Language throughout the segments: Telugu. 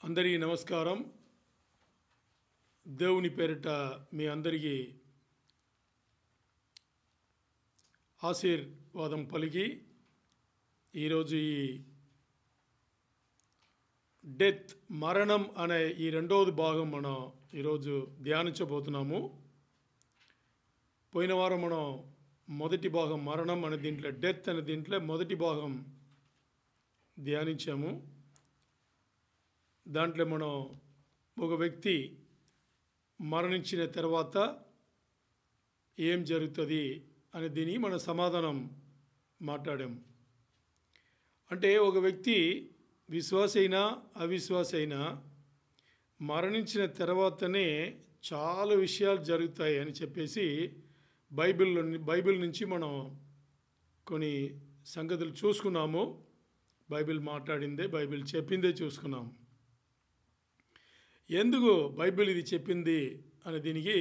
అందరికీ నమస్కారం. దేవుని పేరిట మీ అందరికీ ఆశీర్వాదం పలికి ఈరోజు ఈ డెత్ మరణం అనే ఈ రెండవది భాగం మనం ఈరోజు ధ్యానించబోతున్నాము. పోయిన వారం మనం మొదటి భాగం మరణం అనే దీంట్లో డెత్ అనే దీంట్లో మొదటి భాగం ధ్యానించాము. దాంట్లో మనం ఒక వ్యక్తి మరణించిన తర్వాత ఏం జరుగుతుంది అనే దీని మన సమాధానం మాట్లాడాం. అంటే ఒక వ్యక్తి విశ్వాస అయినా అవిశ్వాస అయినా మరణించిన తర్వాతనే చాలా విషయాలు జరుగుతాయి అని చెప్పేసి బైబిల్ నుంచి మనం కొన్ని సంగతులు చూసుకున్నాము. బైబిల్ మాట్లాడిందే, బైబిల్ చెప్పిందే చూసుకున్నాం. ఎందుకు బైబిల్ ఇది చెప్పింది అనే దీనికి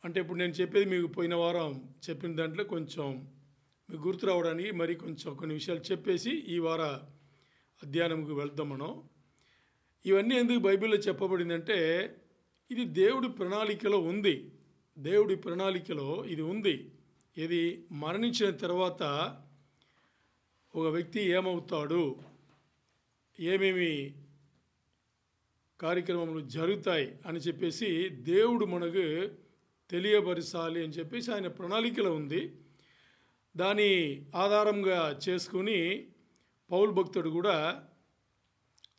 అంటే ఇప్పుడు నేను చెప్పేది మీకు పోయిన వారం చెప్పిన దాంట్లో కొంచెం మీకు గుర్తు రావడానికి మరి కొంచెం కొన్ని విషయాలు చెప్పేసి ఈ వార అధ్యయనంకు వెళ్తాం మనం. ఇవన్నీ ఎందుకు బైబిల్లో చెప్పబడిందంటే ఇది దేవుడి ప్రణాళికలో ఉంది. దేవుడి ప్రణాళికలో ఇది ఉంది. ఇది మరణించిన తర్వాత ఒక వ్యక్తి ఏమవుతాడు, ఏమేమి కార్యక్రమాలు జరుగుతాయి అని చెప్పేసి దేవుడు మనకు తెలియపరచాలి అని చెప్పేసి ఆయన ప్రణాళికలో ఉంది. దాని ఆధారంగా చేసుకుని పౌలు భక్తుడు కూడా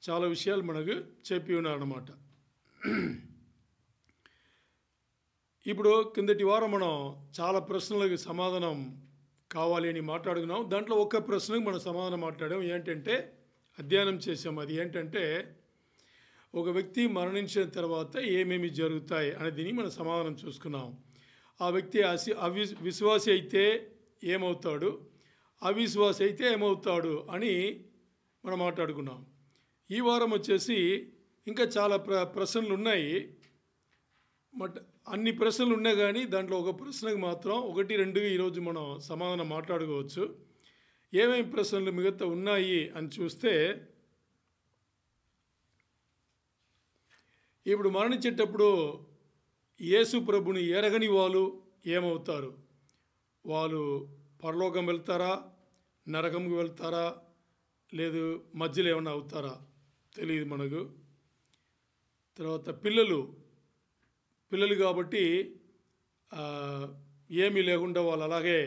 చాలా విషయాలు మనకు చెప్పి ఉన్నారన్నమాట. ఇప్పుడు కిందటి వారం మనం చాలా ప్రశ్నలకు సమాధానం కావాలి అని మాట్లాడుకున్నాం. దాంట్లో ఒక్క ప్రశ్నకు మనం సమాధానం మాట్లాడాం. ఏంటంటే అధ్యయనం చేసాం. అది ఏంటంటే ఒక వ్యక్తి మరణించిన తర్వాత ఏమేమి జరుగుతాయి అనే దీన్ని మనం సమాధానం చూసుకున్నాం. ఆ వ్యక్తి విశ్వాసి అయితే ఏమవుతాడు, అవిశ్వాసి అయితే ఏమవుతాడు అని మనం మాట్లాడుకున్నాం. ఈ వారం వచ్చేసి ఇంకా చాలా ప్రశ్నలు ఉన్నాయి. బట్ అన్ని ప్రశ్నలు ఉన్నాయి కానీ దాంట్లో ఒక ప్రశ్నకు మాత్రం 1-2 ఈరోజు మనం సమాధానం మాట్లాడుకోవచ్చు. ఏమేమి ప్రశ్నలు మిగతా ఉన్నాయి అని చూస్తే ఇప్పుడు మరణించేటప్పుడు యేసు ప్రభుని ఎరగని వాళ్ళు ఏమవుతారు? వాళ్ళు పరలోకం వెళ్తారా, నరకంకి వెళ్తారా, లేదు మధ్యలో ఏమైనా అవుతారా తెలియదు మనకు. తర్వాత పిల్లలు కాబట్టి ఏమీ లేకుండా వాళ్ళు అలాగే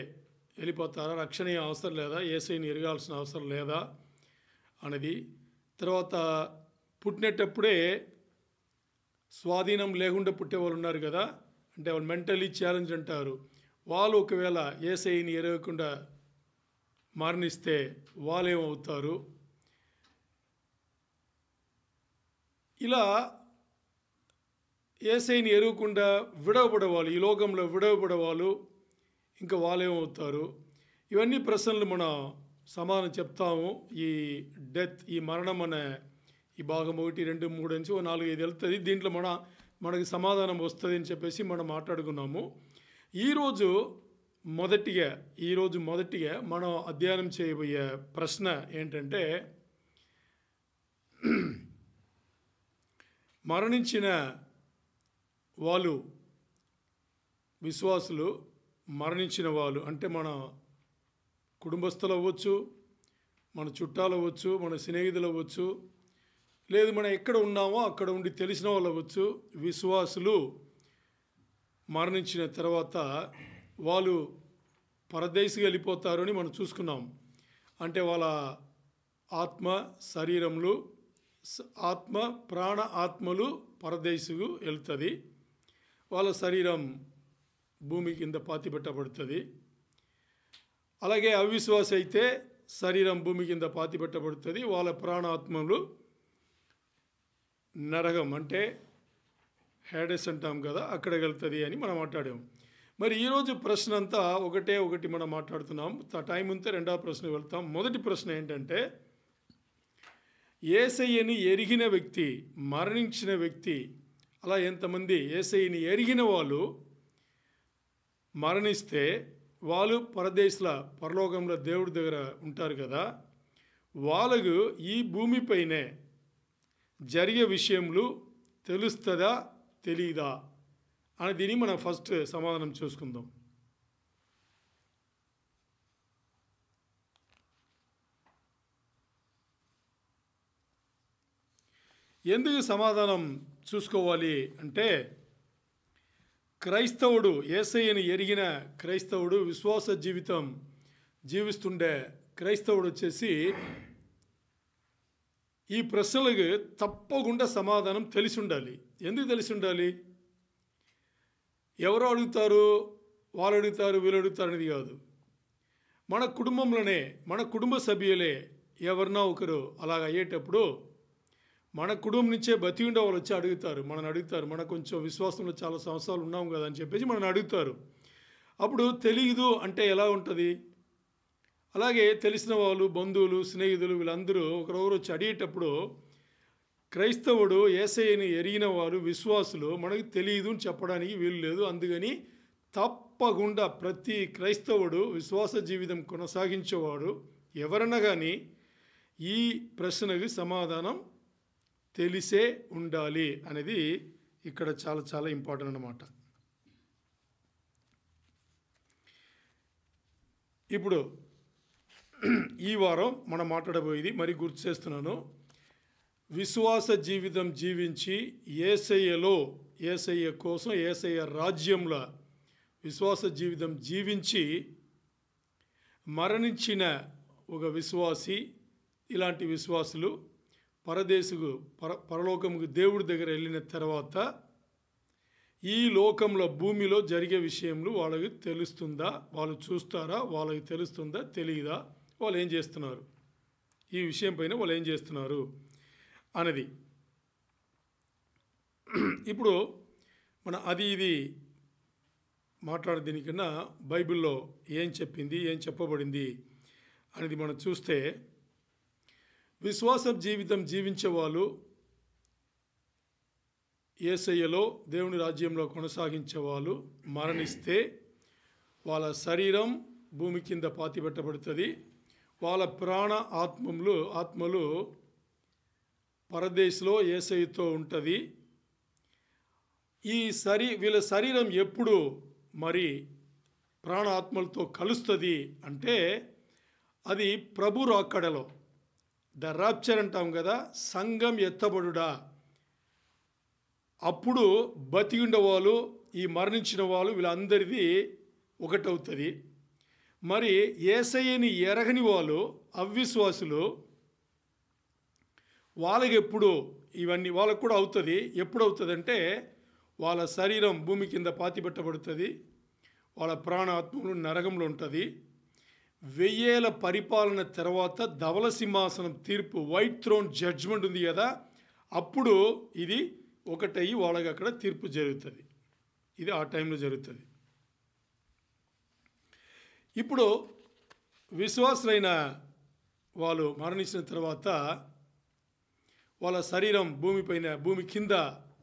వెళ్ళిపోతారా, రక్షణ అవసరం లేదా, యేసుని ఎరగాల్సిన అవసరం లేదా అనేది. తర్వాత పుట్టినప్పుడే స్వాధీనం లేకుండా పుట్టేవాళ్ళు ఉన్నారు కదా, అంటే వాళ్ళు మెంటలీ ఛాలెంజ్ అంటారు. వాళ్ళు ఒకవేళ యేసయ్యని ఎరగకుండా మరణిస్తే వాళ్ళేమవుతారు? ఇలా యేసయ్యని ఎరగకుండా విడవబడేవాళ్ళు, ఈ లోకంలో విడవబడేవాళ్ళు ఇంకా వాళ్ళేమవుతారు? ఇవన్నీ ప్రశ్నలు మనం సమాధానం చెప్తాము. ఈ డెత్, ఈ మరణం అనే ఈ భాగం 1, 2, 3 నుంచి 4, 5 వెళ్తుంది. దీంట్లో మనకి సమాధానం వస్తుంది అని చెప్పేసి మనం మాట్లాడుకున్నాము. ఈరోజు మొదటిగా మనం అధ్యయనం చేయబోయే ప్రశ్న ఏంటంటే మరణించిన వాళ్ళు, విశ్వాసులు మరణించిన వాళ్ళు అంటే మన కుటుంబస్తులు అవ్వచ్చు, మన చుట్టాలు అవ్వచ్చు, మన స్నేహితులు అవ్వచ్చు, లేదు మనం ఎక్కడ ఉన్నామో అక్కడ ఉండి తెలిసిన వాళ్ళు అవ్వచ్చు. విశ్వాసులు మరణించిన తర్వాత వాళ్ళు పరదేశికి వెళ్ళిపోతారు అని మనం చూసుకున్నాం. అంటే వాళ్ళ ఆత్మ, శరీరములు, ఆత్మ, ప్రాణ, ఆత్మలు పరదేశికు వెళ్తుంది. వాళ్ళ శరీరం భూమి కింద పాతిపెట్టబడుతుంది. అలాగే అవిశ్వాస అయితే శరీరం భూమి కింద పాతిపెట్టబడుతుంది. వాళ్ళ ప్రాణాత్మలు నరకం అంటే హేడెస్ అంటాం కదా, అక్కడికి వెళ్తుంది అని మనం మాట్లాడాం. మరి ఈరోజు ప్రశ్న అంతా ఒకటి మనం మాట్లాడుతున్నాం. టైం ఉంటే రెండవ ప్రశ్న వెళ్తాం. మొదటి ప్రశ్న ఏంటంటే యేసయ్యని ఎరిగిన వ్యక్తి, మరణించిన వ్యక్తి, అలా ఎంతమంది యేసయ్యని ఎరిగిన వాళ్ళు మరణిస్తే వాళ్ళు పరలోకంలో దేవుడి దగ్గర ఉంటారు కదా, వాళ్ళకు ఈ భూమిపైనే జరిగే విషయములు తెలుస్తుందా తెలీదా అని దీన్ని మనం ఫస్ట్ సమాధానం చూసుకుందాం. ఎందుకు సమాధానం చూసుకోవాలి అంటే, క్రైస్తవుడు, యేసయ్యను ఎరిగిన క్రైస్తవుడు, విశ్వాస జీవితం జీవిస్తుండే క్రైస్తవుడు వచ్చేసి ఈ ప్రశ్నలకు తప్పకుండా సమాధానం తెలిసి ఉండాలి. ఎందుకు తెలిసి ఉండాలి? ఎవరు అడుగుతారు, వాళ్ళు అడుగుతారు, వీళ్ళు అడుగుతారు అనేది కాదు. మన కుటుంబంలోనే, మన కుటుంబ సభ్యులే ఎవరినా ఒకరు అలాగ అయ్యేటప్పుడు మన కుటుంబం నుంచే బతికి ఉండే వాళ్ళు వచ్చి అడుగుతారు, మనల్ని అడుగుతారు. మన కొంచెం విశ్వాసంలో చాలా సంవత్సరాలు ఉన్నాం కదా అని చెప్పేసి మనల్ని అడుగుతారు. అప్పుడు తెలియదు అంటే ఎలా ఉంటుంది? అలాగే తెలిసిన వాళ్ళు, బంధువులు, స్నేహితులు వీళ్ళందరూ ఒకరొకరు వచ్చి అడిగేటప్పుడు క్రైస్తవుడు, యేసయ్యని ఎరిగిన వారు, విశ్వాసులు మనకు తెలియదు అని చెప్పడానికి వీలు లేదు. అందుకని తప్పకుండా ప్రతి క్రైస్తవుడు, విశ్వాస జీవితం కొనసాగించేవాడు ఎవరన్నా కానీ ఈ ప్రశ్నకు సమాధానం తెలిసే ఉండాలి అనేది ఇక్కడ చాలా చాలా ఇంపార్టెంట్ అన్నమాట. ఇప్పుడు ఈ వారం మనం మాట్లాడబోయేది మరి గుర్తు చేస్తున్నాను. విశ్వాస జీవితం జీవించి యేసయ్యలో, యేసయ్య కోసం, యేసయ్య రాజ్యంలో విశ్వాస జీవితం జీవించి మరణించిన ఒక విశ్వాసి, ఇలాంటి విశ్వాసులు పరలోకముకు దేవుడి దగ్గర వెళ్ళిన తర్వాత ఈ లోకంలో, భూమిలో జరిగే విషయంలో వాళ్ళకి తెలుస్తుందా, వాళ్ళు చూస్తారా, వాళ్ళకి తెలుస్తుందా తెలియదా, వాళ్ళు ఏం చేస్తున్నారు, ఈ విషయం పైన వాళ్ళు ఏం చేస్తున్నారు అన్నది. ఇప్పుడు మన అది ఇది మాట్లాడే దీనికన్నా బైబిల్లో ఏం చెప్పింది, ఏం చెప్పబడింది అనేది మనం చూస్తే, విశ్వాస జీవితం జీవించే వాళ్ళు, యేసయ్యలో దేవుని రాజ్యంలో కొనసాగించే వాళ్ళు మరణిస్తే వాళ్ళ శరీరం భూమి కింద పాతిపెట్టబడుతుంది. వాళ్ళ ప్రాణ ఆత్మలు పరదేశంలో యేసయ్యతో ఉంటుంది. వీళ్ళ శరీరం ఎప్పుడు మరి ప్రాణ ఆత్మలతో కలుస్తుంది అంటే, అది ప్రభు రాకడలో, ద రాప్చర్ అంటాం కదా, సంఘం ఎత్తబడుడా, అప్పుడు బతికిండే వాళ్ళు, ఈ మరణించిన వాళ్ళు వీళ్ళందరిది ఒకటవుతుంది. మరి యేసయ్యని ఎరగని వాళ్ళు, అవిశ్వాసులు, వాళ్ళకి ఎప్పుడు ఇవన్నీ వాళ్ళకు కూడా అవుతుంది. ఎప్పుడు అవుతుంది అంటే, వాళ్ళ శరీరం భూమి కింద పాతిపెట్టబడుతుంది, వాళ్ళ ప్రాణాత్మలు నరకంలో ఉంటుంది. 1000 ఏళ్ల పరిపాలన తర్వాత ధవల సింహాసనం తీర్పు, వైట్ థ్రోన్ జడ్జ్మెంట్ ఉంది కదా, అప్పుడు ఇది ఒకటయ్యి వాళ్ళకి అక్కడ తీర్పు జరుగుతుంది. ఇది ఆ టైంలో జరుగుతుంది. ఇప్పుడు విశ్వాసులైన వాళ్ళు మరణించిన తర్వాత వాళ్ళ శరీరం భూమి కింద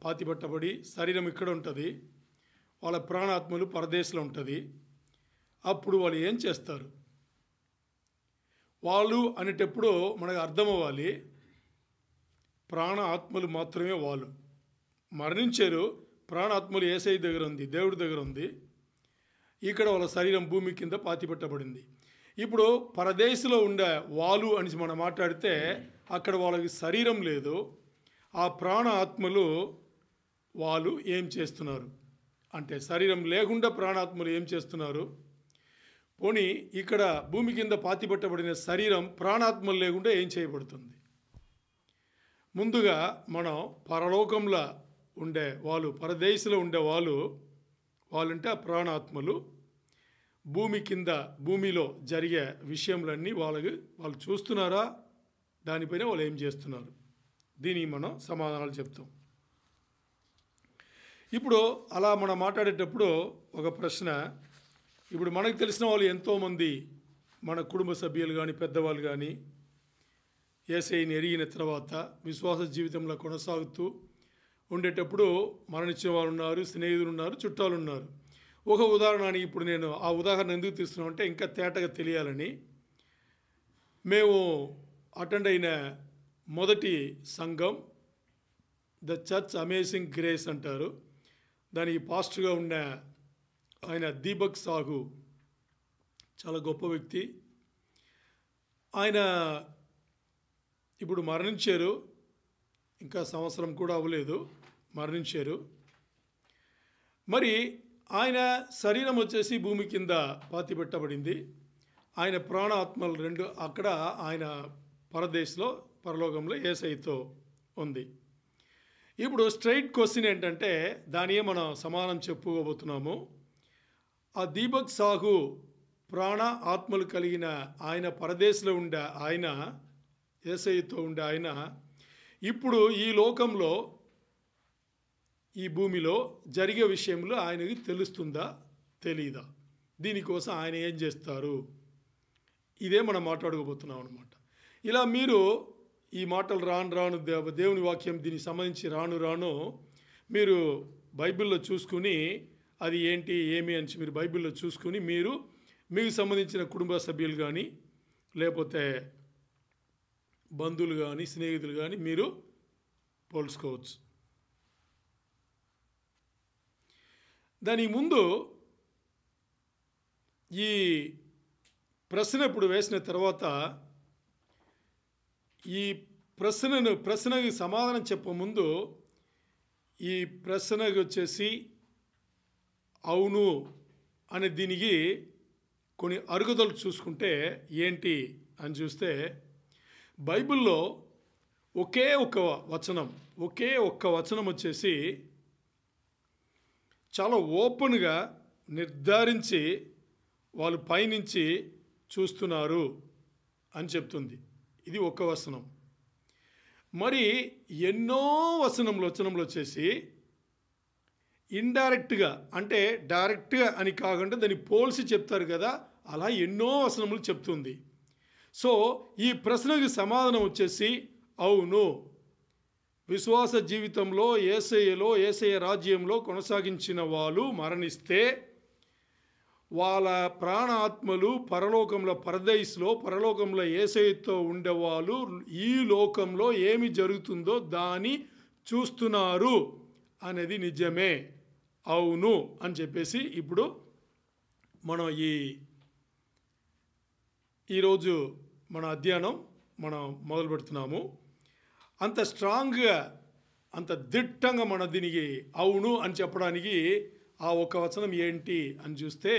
పాతిపెట్టబడి శరీరం ఇక్కడ ఉంటుంది, వాళ్ళ ప్రాణాత్మలు పరదేశంలో ఉంటుంది. అప్పుడు వాళ్ళు ఏం చేస్తారు? వాళ్ళు అనేటప్పుడు మనకు అర్థమవ్వాలి, ప్రాణ ఆత్మలు మాత్రమే వాళ్ళు మరణించారు. ప్రాణాత్మలు యేసయ్య దగ్గర ఉంది, దేవుడి దగ్గర ఉంది. ఇక్కడ వాళ్ళ శరీరం భూమి కింద పాతిపెట్టబడింది. ఇప్పుడు పరదేశంలో ఉండే వాళ్ళు అని మనం మాట్లాడితే అక్కడ వాళ్ళకి శరీరం లేదు. ఆ ప్రాణ ఆత్మలు వాళ్ళు ఏం చేస్తున్నారు అంటే, శరీరం లేకుండా ప్రాణాత్మలు ఏం చేస్తున్నారు? పోనీ ఇక్కడ భూమి కింద పాతిపెట్టబడిన శరీరం ప్రాణాత్మలు లేకుండా ఏం చేయబడుతుంది? ముందుగా మనం పరలోకంలో ఉండే వాళ్ళు, పరదేశంలో ఉండే వాళ్ళంటే ఆ ప్రాణాత్మలు భూమిలో జరిగే విషయములన్నీ వాళ్ళు చూస్తున్నారా, దానిపైన వాళ్ళు ఏం చేస్తున్నారు, దీనికి మనం సమాధానాలు చెప్తాం. ఇప్పుడు అలా మనం మాట్లాడేటప్పుడు ఒక ప్రశ్న, ఇప్పుడు మనకు తెలిసిన వాళ్ళు ఎంతోమంది, మన కుటుంబ సభ్యులు కానీ, పెద్దవాళ్ళు కానీ, యేసయ్యని ఎరిగిన తర్వాత విశ్వాస జీవితంలో కొనసాగుతూ ఉండేటప్పుడు మరణించిన వారు ఉన్నారు, స్నేహితులు ఉన్నారు, చుట్టాలు ఉన్నారు. ఒక ఉదాహరణ, ఇప్పుడు నేను ఆ ఉదాహరణ ఎందుకు తీస్తున్నాం అంటే, ఇంకా తేటగా తెలియాలని. మేము అటెండ్ అయిన మొదటి సంఘం ద చర్చ్ అమేజింగ్ గ్రేస్ అంటారు. దానికి పాస్టర్గా ఉన్న ఆయన దీపక్ సాహు చాలా గొప్ప వ్యక్తి. ఆయన ఇప్పుడు మరణించారు. ఇంకా సంవత్సరం కూడా అవ్వలేదు, మరణించారు. మరి ఆయన శరీరం వచ్చేసి భూమి కింద పాతి పెట్టబడింది. ఆయన ప్రాణాత్మలు రెండు అక్కడ ఆయన పరలోకంలో యేసయ్యతో ఉంది. ఇప్పుడు స్ట్రైట్ క్వశ్చన్ ఏంటంటే దానియే మనం సమాధానం చెప్పుకోబోతున్నాము. ఆ దీపక్ సాహు ప్రాణ ఆత్మలు కలిగిన ఆయన పరదేశంలో ఉండే ఆయన, యేసయ్యతో ఉండే ఆయన ఇప్పుడు ఈ లోకంలో ఈ భూమిలో జరిగే విషయంలో ఆయనకి తెలుస్తుందా తెలీదా, దీనికోసం ఆయన ఏం చేస్తారు, ఇదే మనం మాట్లాడుకోబోతున్నాం అనమాట. ఇలా మీరు ఈ మాటలు రాను దేవుని వాక్యం దీనికి సంబంధించి రాను మీరు బైబిల్లో చూసుకుని అది ఏంటి ఏమి అని మీరు బైబిల్లో చూసుకుని మీరు మీకు సంబంధించిన కుటుంబ సభ్యులు కానీ లేకపోతే బంధువులు కానీ స్నేహితులు కానీ మీరు పోల్చుకోవచ్చు. దానికి ముందు ఈ ప్రశ్న ఇప్పుడు వేసిన తర్వాత ఈ ప్రశ్నకి సమాధానం చెప్పముందు ఈ ప్రశ్నకి వచ్చేసి అవును అనే దీనికి కొన్ని అరుగుదలు చూసుకుంటే ఏంటి అని చూస్తే బైబిల్లో ఒకే ఒక్క వచనం వచ్చేసి చాలా ఓపెన్గా నిర్ధారించి వాళ్ళు పైనుంచి చూస్తున్నారు అని చెప్తుంది. ఇది ఒక్క వచనం. మరి ఎన్నో వచనంలో వచ్చేసి ఇండైరెక్ట్గా అంటే డైరెక్ట్గా అని కాకుండా దాన్ని పోల్చి చెప్తారు కదా, అలా ఎన్నో వచనములు చెప్తుంది. సో ఈ ప్రశ్నకి సమాధానం వచ్చేసి అవును. విశ్వాస జీవితంలో యేసయ్య రాజ్యంలో కొనసాగించిన వాళ్ళు మరణిస్తే వాళ్ళ ప్రాణాత్మలు పరలోకంలో యేసయ్యతో ఉండేవాళ్ళు ఈ లోకంలో ఏమి జరుగుతుందో దాన్ని చూస్తున్నారు అనేది నిజమే, అవును అని చెప్పేసి ఇప్పుడు మనం ఈరోజు మన అధ్యయనం మనం మొదలు పెడుతున్నాము. అంత స్ట్రాంగ్గా అంత దిట్టంగా మన దీనికి అవును అని చెప్పడానికి ఆ ఒక వచనం ఏంటి అని చూస్తే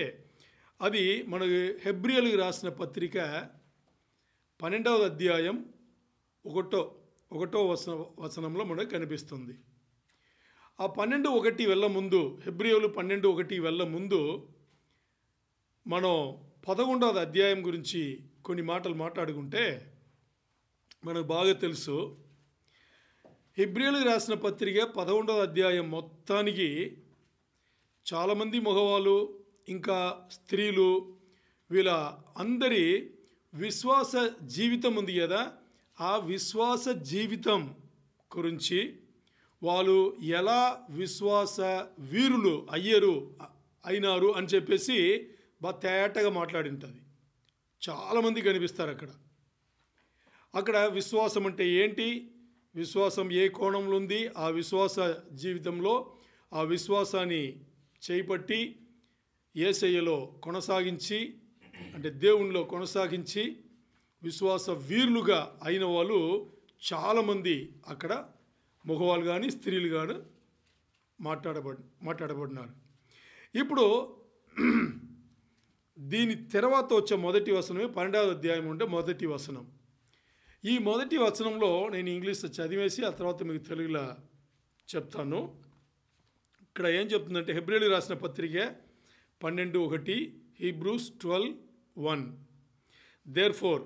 అది మనకి హెబ్రియలకు రాసిన పత్రిక 12వ అధ్యాయం 1వ వచనంలో మనకు కనిపిస్తుంది. ఆ 12:1 వెళ్ళ ముందు హెబ్రియలు 12:1 వెళ్ళ ముందు మనం 11వ అధ్యాయం గురించి కొన్ని మాటలు మాట్లాడుకుంటే మనకు బాగా తెలుసు. హెబ్రియలకు రాసిన పత్రిక 11వ అధ్యాయం మొత్తానికి చాలామంది మగవాళ్ళు ఇంకా స్త్రీలు వీళ్ళ అందరి విశ్వాస జీవితం ఉంది కదా, ఆ విశ్వాస జీవితం గురించి వాళ్ళు ఎలా విశ్వాస వీరులు అయినారు అని చెప్పేసి బాగా తేటగా మాట్లాడింటుంది. చాలామంది కనిపిస్తారు అక్కడ విశ్వాసం అంటే ఏంటి, విశ్వాసం ఏ కోణంలో ఉంది, ఆ విశ్వాస జీవితంలో ఆ విశ్వాసాన్ని చేపట్టి యేసయ్యలో కొనసాగించి అంటే దేవునిలో కొనసాగించి విశ్వాస వీరులుగా అయిన వాళ్ళు చాలామంది అక్కడ మగవాళ్ళు కానీ స్త్రీలు కానీ మాట్లాడబడినారు. ఇప్పుడు దీని తర్వాత వచ్చే మొదటి వచనమే 12వ అధ్యాయం ఉండే మొదటి వచనం. ఈ మొదటి వచనంలో నేను ఇంగ్లీష్లో చదివేసి ఆ తర్వాత మీకు తెలుగులో చెప్తాను. ఇక్కడ ఏం చెప్తుందంటే హెబ్రియలకు రాసిన పత్రిక 12:1 Hebrews 12:1 Therefore,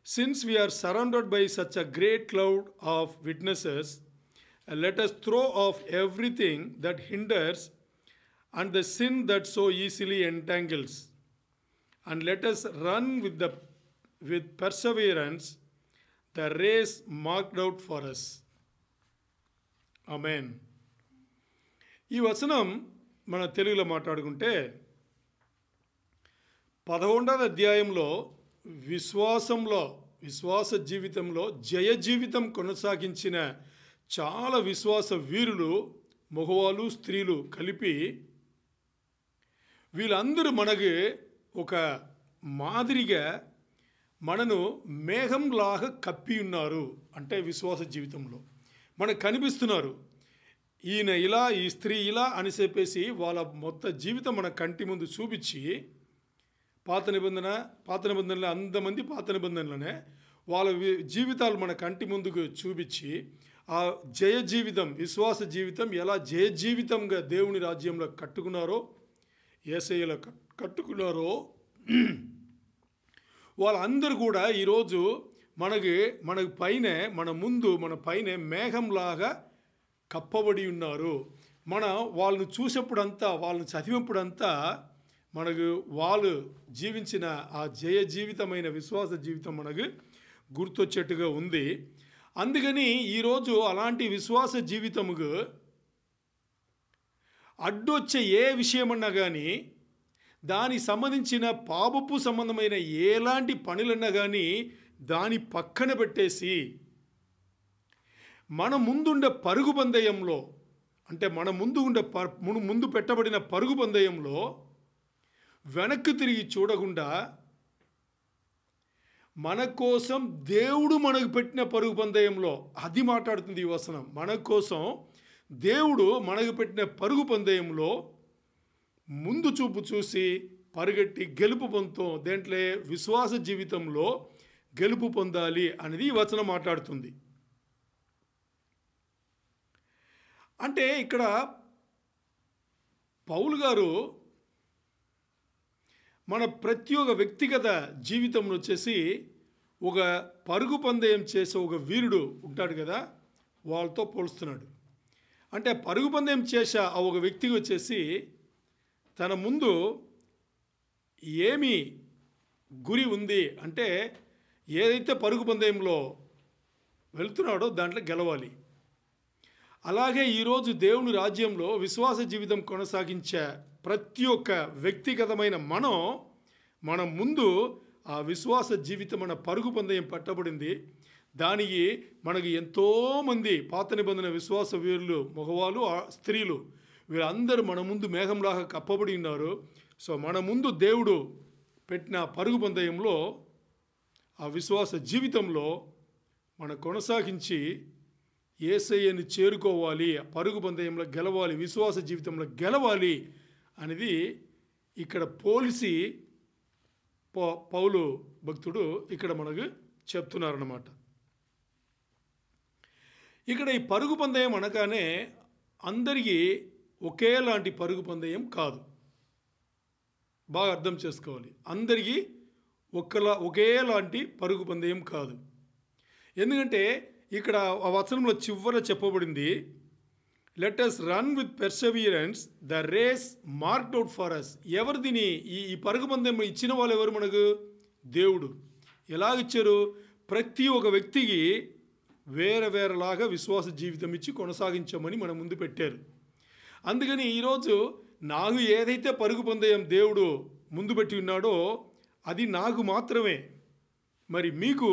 since we are surrounded by such a great cloud of witnesses, let us throw off everything that hinders and the sin that so easily entangles, and let us run with perseverance the race marked out for us. Amen. ఈ వచనం మన తెలుగులో మాట్లాడుకుంటే 11వ అధ్యాయంలో విశ్వాస జీవితంలో జయ జీవితం కొనసాగించిన చాలా విశ్వాస వీరులు, మగవాళ్ళు, స్త్రీలు కలిపి వీళ్ళందరూ మనకి ఒక మాదిరిగా మనను మేఘంలాగా కప్పి ఉన్నారు. అంటే విశ్వాస జీవితంలో మనకు కనిపిస్తున్నారు. ఈయన ఇలా, ఈ స్త్రీ ఇలా అని చెప్పేసి వాళ్ళ మొత్తం జీవితం మన కంటి ముందు చూపించి, పాత నిబంధనలో అంతమంది పాత నిబంధనలోనే వాళ్ళ జీవితాలు మన కంటి ముందుకు చూపించి, ఆ జయ జీవితం, విశ్వాస జీవితం ఎలా జయ జీవితంగా దేవుని రాజ్యంలో కట్టుకున్నారో, యేసయ్యలో కట్టుకున్నారో వాళ్ళందరూ కూడా ఈరోజు మన పైన మేఘంలాగా కప్పబడి ఉన్నారు. వాళ్ళను చూసేప్పుడంతా, వాళ్ళని చదివినప్పుడంతా మనకు వాళ్ళు జీవించిన ఆ జయ జీవితమైన విశ్వాస జీవితం మనకు గుర్తొచ్చేట్టుగా ఉంది. అందుకని ఈరోజు అలాంటి విశ్వాస జీవితముకు అడ్డొచ్చే ఏ విషయమన్నా కానీ, దానికి సంబంధించిన పాపపు సంబంధమైన ఎలాంటి పనులన్నా కానీ దాని పక్కన పెట్టేసి, మన ముందుండే పరుగు పందెంలో, అంటే మన ముందు పెట్టబడిన పరుగు పందెంలో వెనక్కి తిరిగి చూడకుండా, మన కోసం దేవుడు మనకు పెట్టిన పరుగు పందెంలో, అది మాట్లాడుతుంది ఈ వచనం. మన కోసం దేవుడు మనకు పెట్టిన పరుగు పందెంలో ముందు చూపు చూసి పరిగెట్టి గెలుపు పొందుతాం. దేంట్లో? విశ్వాస జీవితంలో గెలుపు పొందాలి అనేది ఈ వచనం మాట్లాడుతుంది. అంటే ఇక్కడ పౌలు గారు మన ప్రతి ఒక్క వ్యక్తిగత జీవితంలో వచ్చేసి ఒక పరుగు పందెం చేసే ఒక వీరుడు ఉంటాడు కదా, వాళ్ళతో పోలుస్తున్నాడు. అంటే పరుగు పందెం చేసే ఆ ఒక వ్యక్తికి వచ్చేసి తన ముందు ఏమి గురి ఉంది అంటే, ఏదైతే పరుగు పందెంలో వెళ్తున్నాడో దాంట్లో గెలవాలి. అలాగే ఈరోజు దేవుని రాజ్యంలో విశ్వాస జీవితం కొనసాగించే ప్రతి ఒక్క వ్యక్తిగతమైన మన ముందు ఆ విశ్వాస జీవితం మన పరుగు పందెం పట్టబడింది. దానికి మనకి ఎంతోమంది పాత నిబంధన విశ్వాస వీరులు, మగవాళ్ళు, స్త్రీలు, వీళ్ళందరూ మన ముందు మేఘంలాగా కప్పబడి ఉన్నారు. సో మన ముందు దేవుడు పెట్టిన పరుగు పందెంలో, ఆ విశ్వాస జీవితంలో మనం కొనసాగించి యేసయ్యని చేరుకోవాలి, పరుగు పందెంలో గెలవాలి, విశ్వాస జీవితంలో గెలవాలి అనేది ఇక్కడ పోలిసి పౌలు భక్తుడు ఇక్కడ మనకు చెప్తున్నారన్నమాట. ఇక్కడ ఈ పరుగు పందెం అనగానే అందరికీ ఒకేలాంటి పరుగు పందెం కాదు, బాగా అర్థం చేసుకోవాలి. అందరికీ ఒకేలాంటి పరుగు పందెం కాదు. ఎందుకంటే ఇక్కడ ఆ వచనంలో చివర చెప్పబడింది, let us run with perseverance the race marked out for us. ఎవరు దీని ఈ పరుగు పందెం ఇచ్చిన వాళ్ళు ఎవరు? మనకు దేవుడు. ఎలాగిచ్చారు? ప్రతి ఒక్క వ్యక్తికి వేరేలాగా విశ్వాస జీవితం ఇచ్చి కొనసాగించమని మన ముందు పెట్టారు. అందుకని ఈరోజు నాకు ఏదైతే పరుగు పందెం దేవుడు ముందు పెట్టి ఉన్నాడో అది నాకు మాత్రమే, మరి మీకు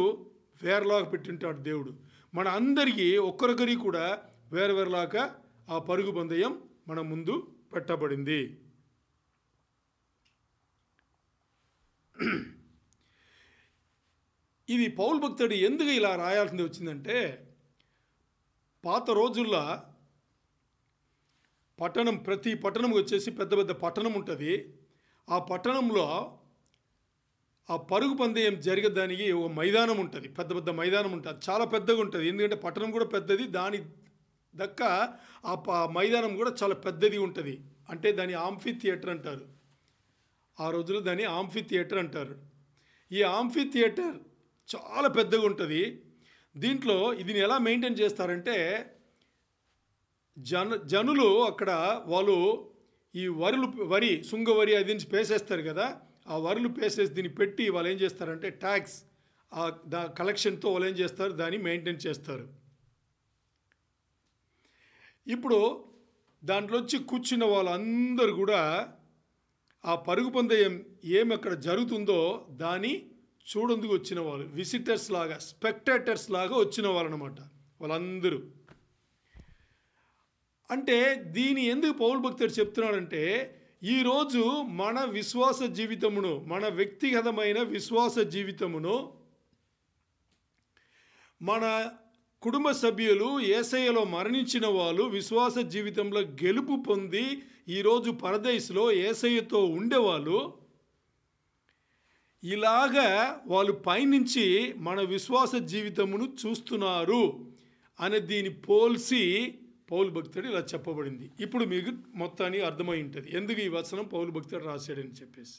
వేరేలాగా పెట్టింటాడు దేవుడు. మన అందరికీ ఒక్కరొకరికి కూడా వేరేలాగా ఆ పరుగు పందెం మన ముందు పెట్టబడింది. ఇది పౌలు భక్తుడు ఎందుకు ఇలా రాయాల్సింది వచ్చిందంటే, పాత రోజుల్లో ప్రతి పట్టణం వచ్చేసి పెద్ద పెద్ద పట్టణం ఉంటుంది. ఆ పట్టణంలో ఆ పరుగు పందెం జరిగేదానికి ఒక మైదానం ఉంటుంది, పెద్ద మైదానం ఉంటుంది, చాలా పెద్దగా ఉంటుంది. ఎందుకంటే పట్టణం కూడా పెద్దది, దాని దక్క ఆ మైదానం కూడా చాలా పెద్దది ఉంటుంది. అంటే దాని ఆంఫీ థియేటర్ అంటారు. ఆ రోజుల్లో దాన్ని ఆంఫీ థియేటర్ అంటారు. ఈ ఆంఫీ థియేటర్ చాలా పెద్దగా ఉంటుంది. దీంట్లో దీన్ని ఎలా మెయింటైన్ చేస్తారంటే, జనులు అక్కడ వాళ్ళు ఈ వరి శృంగవరి అది నుంచి పేసేస్తారు కదా, ఆ వరులు పేసేసి దీన్ని పెట్టి వాళ్ళు ఏం చేస్తారంటే ట్యాక్స్ కలెక్షన్తో వాళ్ళు ఏం చేస్తారు, దాన్ని మెయింటైన్ చేస్తారు. ఇప్పుడు దాంట్లో వచ్చి కూర్చున్న వాళ్ళందరూ కూడా ఆ పరుగు పందెం ఏమి అక్కడ జరుగుతుందో దాన్ని చూడందుకు వచ్చిన వాళ్ళు, విజిటర్స్ లాగా, స్పెక్టేటర్స్ లాగా వచ్చిన వాళ్ళు అన్నమాట వాళ్ళందరూ. అంటే దీని ఎందుకు పౌలు భక్తుడు చెప్తున్నాడంటే, ఈరోజు మన విశ్వాస జీవితమును, మన వ్యక్తిగతమైన విశ్వాస జీవితమును మన కుటుంబ సభ్యులు యేసయ్యలో మరణించిన వాళ్ళు విశ్వాస జీవితంలో గెలుపు పొంది ఈరోజు పరదేశంలో యేసయ్యతో ఉండేవాళ్ళు ఇలాగా వాళ్ళు పైనుంచి మన విశ్వాస జీవితమును చూస్తున్నారు అనే దీన్ని పోల్చి పౌలు భక్తుడు ఇలా చెప్పబడింది. ఇప్పుడు మీకు మొత్తానికి అర్థమై ఉంటుంది ఎందుకు ఈ వచనం పౌలు భక్తుడు రాశాడని చెప్పేసి.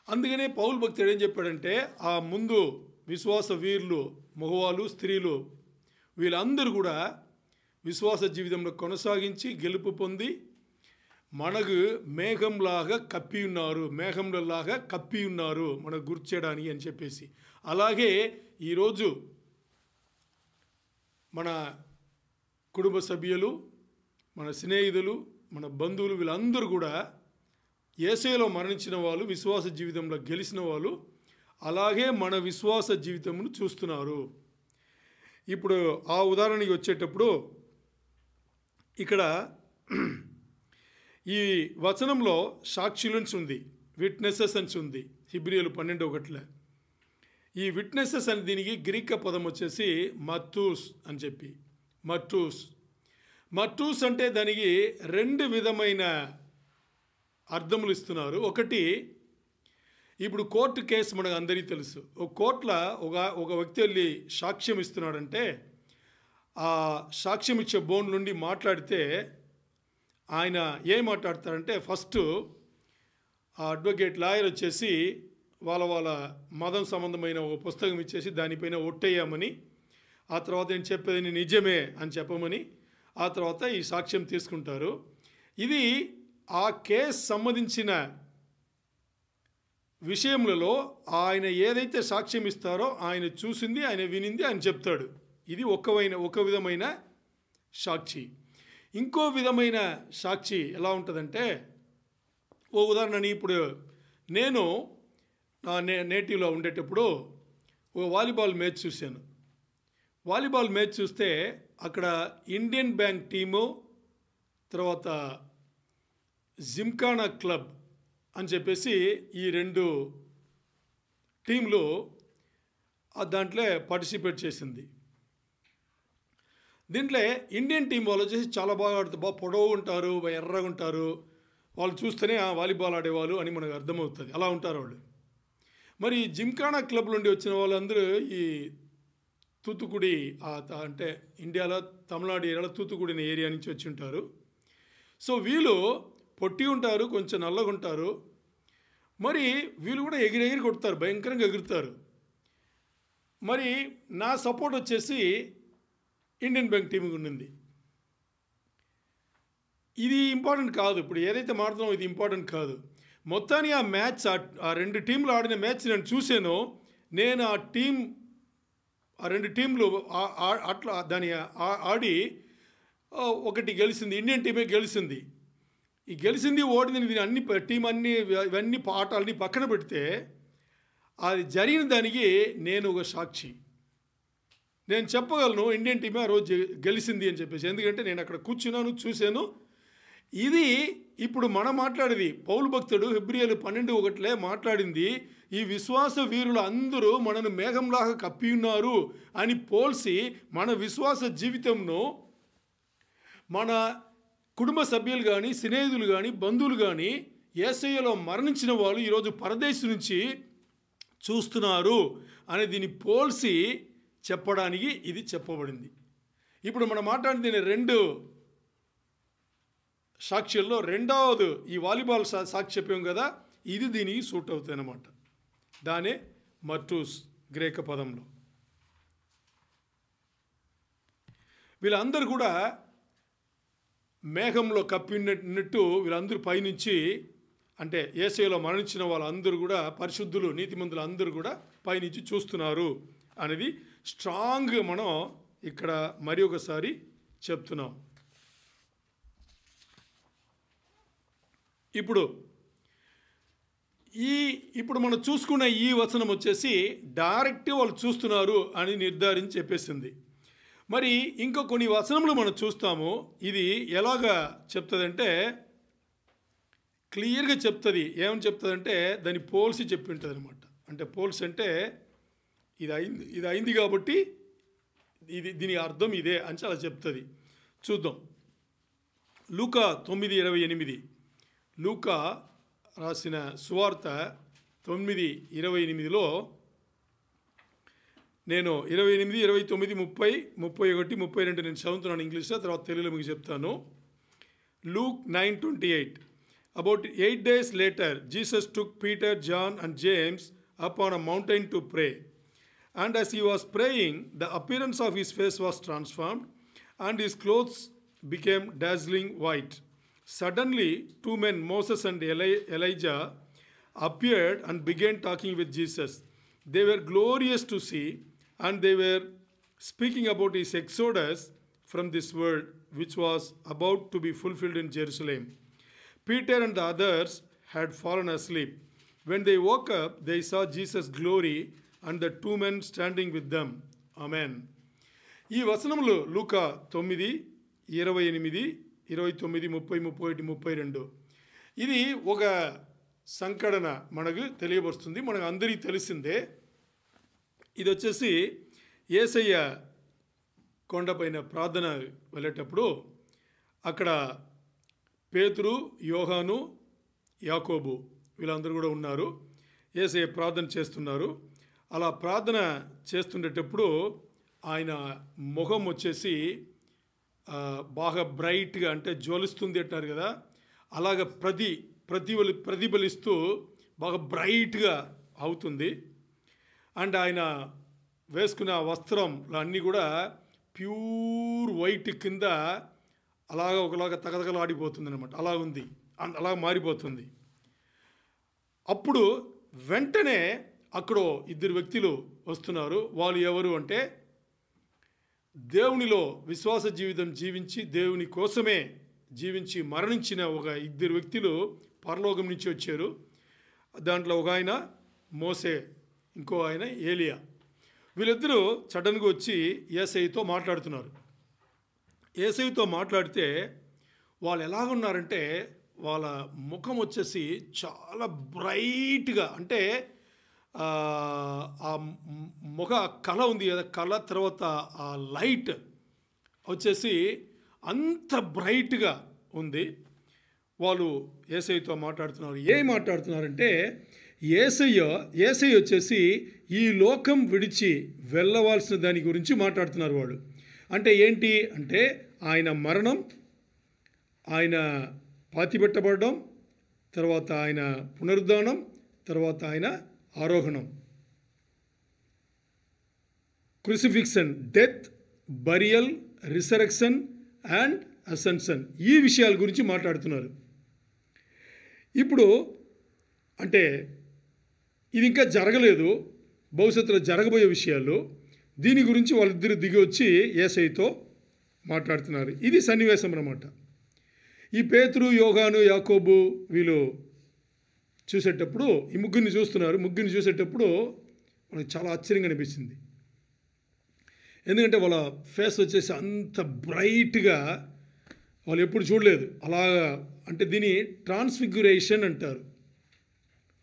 అందుకనే పౌలు భక్తుడు ఏం చెప్పాడంటే, ఆ ముందు విశ్వాస వీరులు, మగవాళ్ళు, స్త్రీలు వీళ్ళందరూ కూడా విశ్వాస జీవితంలో కొనసాగించి గెలుపు పొంది మనకు మేఘంలాగా కప్పి ఉన్నారు, మేఘంలాగా కప్పి ఉన్నారు మనకు గుర్తు చేయడానికి అని చెప్పేసి. అలాగే ఈరోజు మన కుటుంబ సభ్యులు, మన స్నేహితులు, మన బంధువులు వీళ్ళందరూ కూడా యేసయ్యలో మరణించిన వాళ్ళు, విశ్వాస జీవితంలో గెలిచిన వాళ్ళు అలాగే మన విశ్వాస జీవితమును చూస్తున్నారు. ఇప్పుడు ఆ ఉదాహరణకి వచ్చేటప్పుడు ఇక్కడ ఈ వచనంలో సాక్షులన్స్ ఉంది, విట్నెసెస్ అని ఉంది హెబ్రీయులు 12:1. ఈ విట్నెసెస్ అని దీనికి గ్రీక్ పదం వచ్చేసి మర్టూస్ అని చెప్పి. మర్టూస్ అంటే దానికి రెండు విధమైన అర్థములు ఇస్తున్నారు. ఒకటి, ఇప్పుడు కోర్టు కేసు మనకు అందరికీ తెలుసు. ఒక కోర్టులో ఒక వ్యక్తి వెళ్ళి సాక్ష్యం ఇస్తున్నాడంటే ఆ సాక్ష్యం ఇచ్చే బోన్ నుండి మాట్లాడితే ఆయన ఏం మాట్లాడతారంటే, ఫస్ట్ ఆ అడ్వకేట్ లాయర్ వచ్చేసి వాళ్ళ మతం సంబంధమైన ఒక పుస్తకం ఇచ్చేసి దానిపైన ఒట్టేయమని, ఆ తర్వాత నేను చెప్పేది నిజమే అని చెప్పమని, ఆ తర్వాత ఈ సాక్ష్యం తీసుకుంటారు. ఇది ఆ కేసు సంబంధించిన విషయములలో ఆయన ఏదైతే సాక్ష్యం ఇస్తారో ఆయన చూసింది, ఆయన వినింది, ఆయన చెప్తాడు. ఇది ఒక విధమైన సాక్షి. ఇంకో విధమైన సాక్షి ఎలా ఉంటుందంటే, ఓ ఉదాహరణని ఇప్పుడు నేను నేటివ్లో ఉండేటప్పుడు ఓ వాలీబాల్ మ్యాచ్ చూశాను. వాలీబాల్ మ్యాచ్ చూస్తే అక్కడ ఇండియన్ బ్యాంక్ టీము, తర్వాత జిమ్ఖానా క్లబ్ అని చెప్పేసి ఈ రెండు టీంలు దాంట్లో పార్టిసిపేట్ చేసింది. దీంట్లో ఇండియన్ టీం వాళ్ళు వచ్చేసి చాలా బాగా ఆడుతారు, బాగా పొడవు ఉంటారు, ఎర్రగా ఉంటారు. వాళ్ళు చూస్తేనే వాలీబాల్ ఆడేవాళ్ళు అని మనకు అర్థమవుతుంది, అలా ఉంటారు వాళ్ళు. మరి జిమ్ఖానా క్లబ్ నుండి వచ్చిన వాళ్ళందరూ ఈ తూతుకుడి, అంటే ఇండియాలో తమిళనాడు ఏరియాలో తూతుకుడి అనే ఏరియా నుంచి వచ్చి ఉంటారు. సో వీళ్ళు పొట్టి ఉంటారు, కొంచెం నల్లగా ఉంటారు. మరి వీళ్ళు కూడా ఎగిరి కొడతారు, భయంకరంగా ఎగురుతారు. మరి నా సపోర్ట్ వచ్చేసి ఇండియన్ బ్యాంక్ టీంకి ఉండింది. ఇది ఇంపార్టెంట్ కాదు, ఇప్పుడు ఏదైతే మాట్లాడుతున్నామో ఇది ఇంపార్టెంట్ కాదు. మొత్తాన్ని ఆ మ్యాచ్, ఆ రెండు టీంలు ఆడిన మ్యాచ్ నేను చూసాను. నేను ఆ రెండు టీంలు అట్లా దాని ఆడి ఒకటి గెలిచింది, ఇండియన్ టీమే గెలిచింది. ఈ గెలిచింది ఓడింది అన్ని టీం ఇవన్నీ ఆటలన్నీ పక్కన పెడితే అది జరిగిన దానికి నేను ఒక సాక్షి. నేను చెప్పగలను ఇండియన్ టీమే ఆ రోజు గెలిచింది అని చెప్పేసి, ఎందుకంటే నేను అక్కడ కూర్చున్నాను, చూశాను. ఇది ఇప్పుడు మనం మాట్లాడేది పౌలు భక్తుడు హెబ్రీయులు 12:1 మాట్లాడింది. ఈ విశ్వాస వీరులు అందరూ మనను మేఘంలాగా కప్పి ఉన్నారు అని పోల్చి మన విశ్వాస జీవితంను మన కుటుంబ సభ్యులు కానీ, స్నేహితులు కానీ, బంధువులు కానీ యేసయ్యలో మరణించిన వాళ్ళు ఈరోజు పరదేశం నుంచి చూస్తున్నారు అని దీన్ని పోల్చి చెప్పడానికి ఇది చెప్పబడింది. ఇప్పుడు మనం మాట్లాడిన రెండు సాక్ష్యాల్లో రెండవది ఈ వాలీబాల్ సాక్షి చెప్పాం కదా, ఇది దీనికి సూట్ అవుతుంది అన్నమాట. దానే మర్టూస్ గ్రీక్ పదంలో. వీళ్ళందరూ కూడా మేఘంలో కప్పినట్టు వీళ్ళందరూ పైనుంచి, అంటే యేసయ్యలో మరణించిన వాళ్ళందరూ కూడా పరిశుద్ధులు, నీతిమంతులు అందరూ కూడా పైనుంచి చూస్తున్నారు అనేది స్ట్రాంగ్ మనం ఇక్కడ మరి ఒకసారి చెప్తున్నాం. ఇప్పుడు ఇప్పుడు మనం చూసుకున్న ఈ వచనం వచ్చేసి డైరెక్ట్ వాళ్ళు చూస్తున్నారు అని నిర్ధారించి చెప్పేసింది. మరి ఇంకా కొన్ని వచనములు మనం చూస్తాము. ఇది ఎలాగా చెప్తుందంటే క్లియర్గా చెప్తుంది. ఏమని చెప్తుందంటే దాన్ని పోల్సి చెప్పి ఉంటుంది అనమాట. అంటే పోల్స్ అంటే ఇది అయింది కాబట్టి దీని అర్థం ఇదే అని అలా చెప్తుంది. చూద్దాం. లూకా 9:28. లూకా రాసిన సువార్త 9:28లో నేను 28, 29, 30, 31, 32 నేను చదువుతున్నాను ఇంగ్లీష్లో, తర్వాత తెలుగులో మీకు చెప్తాను. Luke 9:28. About 8 days later, Jesus took Peter, John and James up on a mountain to pray. And as he was praying, the appearance of his face was transformed, and his clothes became dazzling white. Suddenly, two men, Moses and Elijah, appeared and began talking with Jesus. They were glorious to see, and they were speaking about his exodus from this world, which was about to be fulfilled in Jerusalem. Peter and the others had fallen asleep. When they woke up, they saw Jesus' glory and the two men standing with them. Amen. ఈ వచనములు లూకా 9, 28, 29, 30, 31, 32. ఇది ఒక సంకటన మనకు తెలియబరుస్తుంది. మనకు అందరికీ తెలిసిందే. ఇది వచ్చేసి యేసయ్య కొండపైన ప్రార్థన వెళ్ళేటప్పుడు అక్కడ పేతురు, యోహాను, యాకోబు వీళ్ళందరూ కూడా ఉన్నారు. యేసయ్య ప్రార్థన చేస్తున్నారు. అలా ప్రార్థన చేస్తుండేటప్పుడు ఆయన ముఖం వచ్చేసి బాగా బ్రైట్గా, అంటే జ్వలిస్తుంది అంటారు కదా, అలాగ ప్రతిఫలిస్తూ బాగా బ్రైట్గా అవుతుంది. అండ్ ఆయన వేసుకున్న వస్త్రంలో అన్నీ కూడా ప్యూర్ వైట్ కింద ఒకలాగా తగతగలాడిపోతుంది అనమాట. అలా ఉంది, అలా మారిపోతుంది. అప్పుడు వెంటనే అక్కడ ఇద్దరు వ్యక్తులు వస్తున్నారు. వాళ్ళు ఎవరు అంటే దేవునిలో విశ్వాస జీవితం జీవించి దేవుని కోసమే జీవించి మరణించిన ఒక ఇద్దరు వ్యక్తులు పరలోకం నుంచి వచ్చారు. దాంట్లో ఒక ఆయన మోసే, ఇంకో ఆయన ఏలియా. వీళ్ళిద్దరూ సడన్గా వచ్చి యేసయ్యతో మాట్లాడుతున్నారు. యేసయ్యతో మాట్లాడితే వాళ్ళు ఎలాగున్నారంటే వాళ్ళ ముఖం వచ్చేసి చాలా బ్రైట్గా, అంటే ఆ ముఖ కళ ఉంది కదా, కళ తర్వాత ఆ లైట్ వచ్చేసి అంత బ్రైట్గా ఉంది. వాళ్ళు యేసయ్యతో మాట్లాడుతున్నారు. ఏం మాట్లాడుతున్నారంటే యేసయ్య వచ్చేసి ఈ లోకం విడిచి వెళ్ళవలసిన దాని గురించి మాట్లాడుతున్నారు వాళ్ళు. అంటే ఏంటి అంటే ఆయన మరణం, ఆయన పాతిపెట్టబడడం, తర్వాత ఆయన పునరుద్ధానం, తర్వాత ఆయన ఆరోహణం, crucifixion, death, burial, resurrection and ascension, ఈ విషయాల గురించి మాట్లాడుతున్నారు. ఇప్పుడు అంటే ఇది ఇంకా జరగలేదు, భవిష్యత్తులో జరగబోయే విషయాలు. దీని గురించి వాళ్ళిద్దరు దిగి వచ్చి యేసయ్యతో మాట్లాడుతున్నారు. ఇది సన్నివేశం అన్నమాట. ఈ పేతురు, యోహాను, యాకోబు వీళ్ళు చూసేటప్పుడు ఈ ముగ్గురిని చూస్తున్నారు. ముగ్గురిని చూసేటప్పుడు మనకు చాలా ఆశ్చర్యంగా అనిపించింది. ఎందుకంటే వాళ్ళ ఫేస్ వచ్చేసి అంత బ్రైట్గా వాళ్ళు ఎప్పుడు చూడలేదు. అలాగా అంటే దీన్ని ట్రాన్స్ఫిగ్యురేషన్ అంటారు.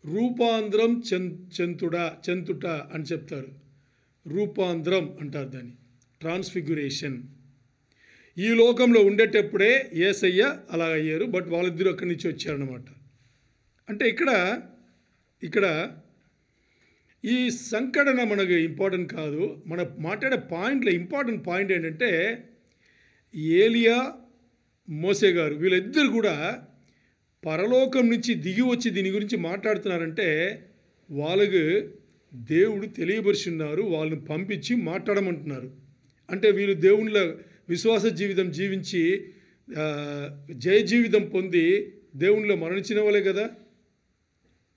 రూపాంతరం చెందుట అని చెప్తారు. రూపాంతరం అంటారు దాన్ని, ట్రాన్స్ఫిగ్యురేషన్. ఈ లోకంలో ఉండేటప్పుడే యేసయ్య అలా అయ్యారు, బట్ వాళ్ళిద్దరూ అక్కడి నుంచి వచ్చారన్నమాట. అంటే ఇక్కడ ఈ సంకటన మనకు ఇంపార్టెంట్ కాదు. మన మాట్లాడే పాయింట్లో ఇంపార్టెంట్ పాయింట్ ఏంటంటే ఏలియా, మోసే గారు వీళ్ళిద్దరు కూడా పరలోకం నుంచి దిగి వచ్చి దీని గురించి మాట్లాడుతున్నారంటే వాళ్ళకు దేవుడు తెలియపరుచున్నారు, వాళ్ళని పంపించి మాట్లాడమంటున్నారు. అంటే వీళ్ళు దేవుళ్ళ విశ్వాస జీవితం జీవించి జయ జీవితం పొంది దేవునిలో మరణించిన వాళ్ళే కదా,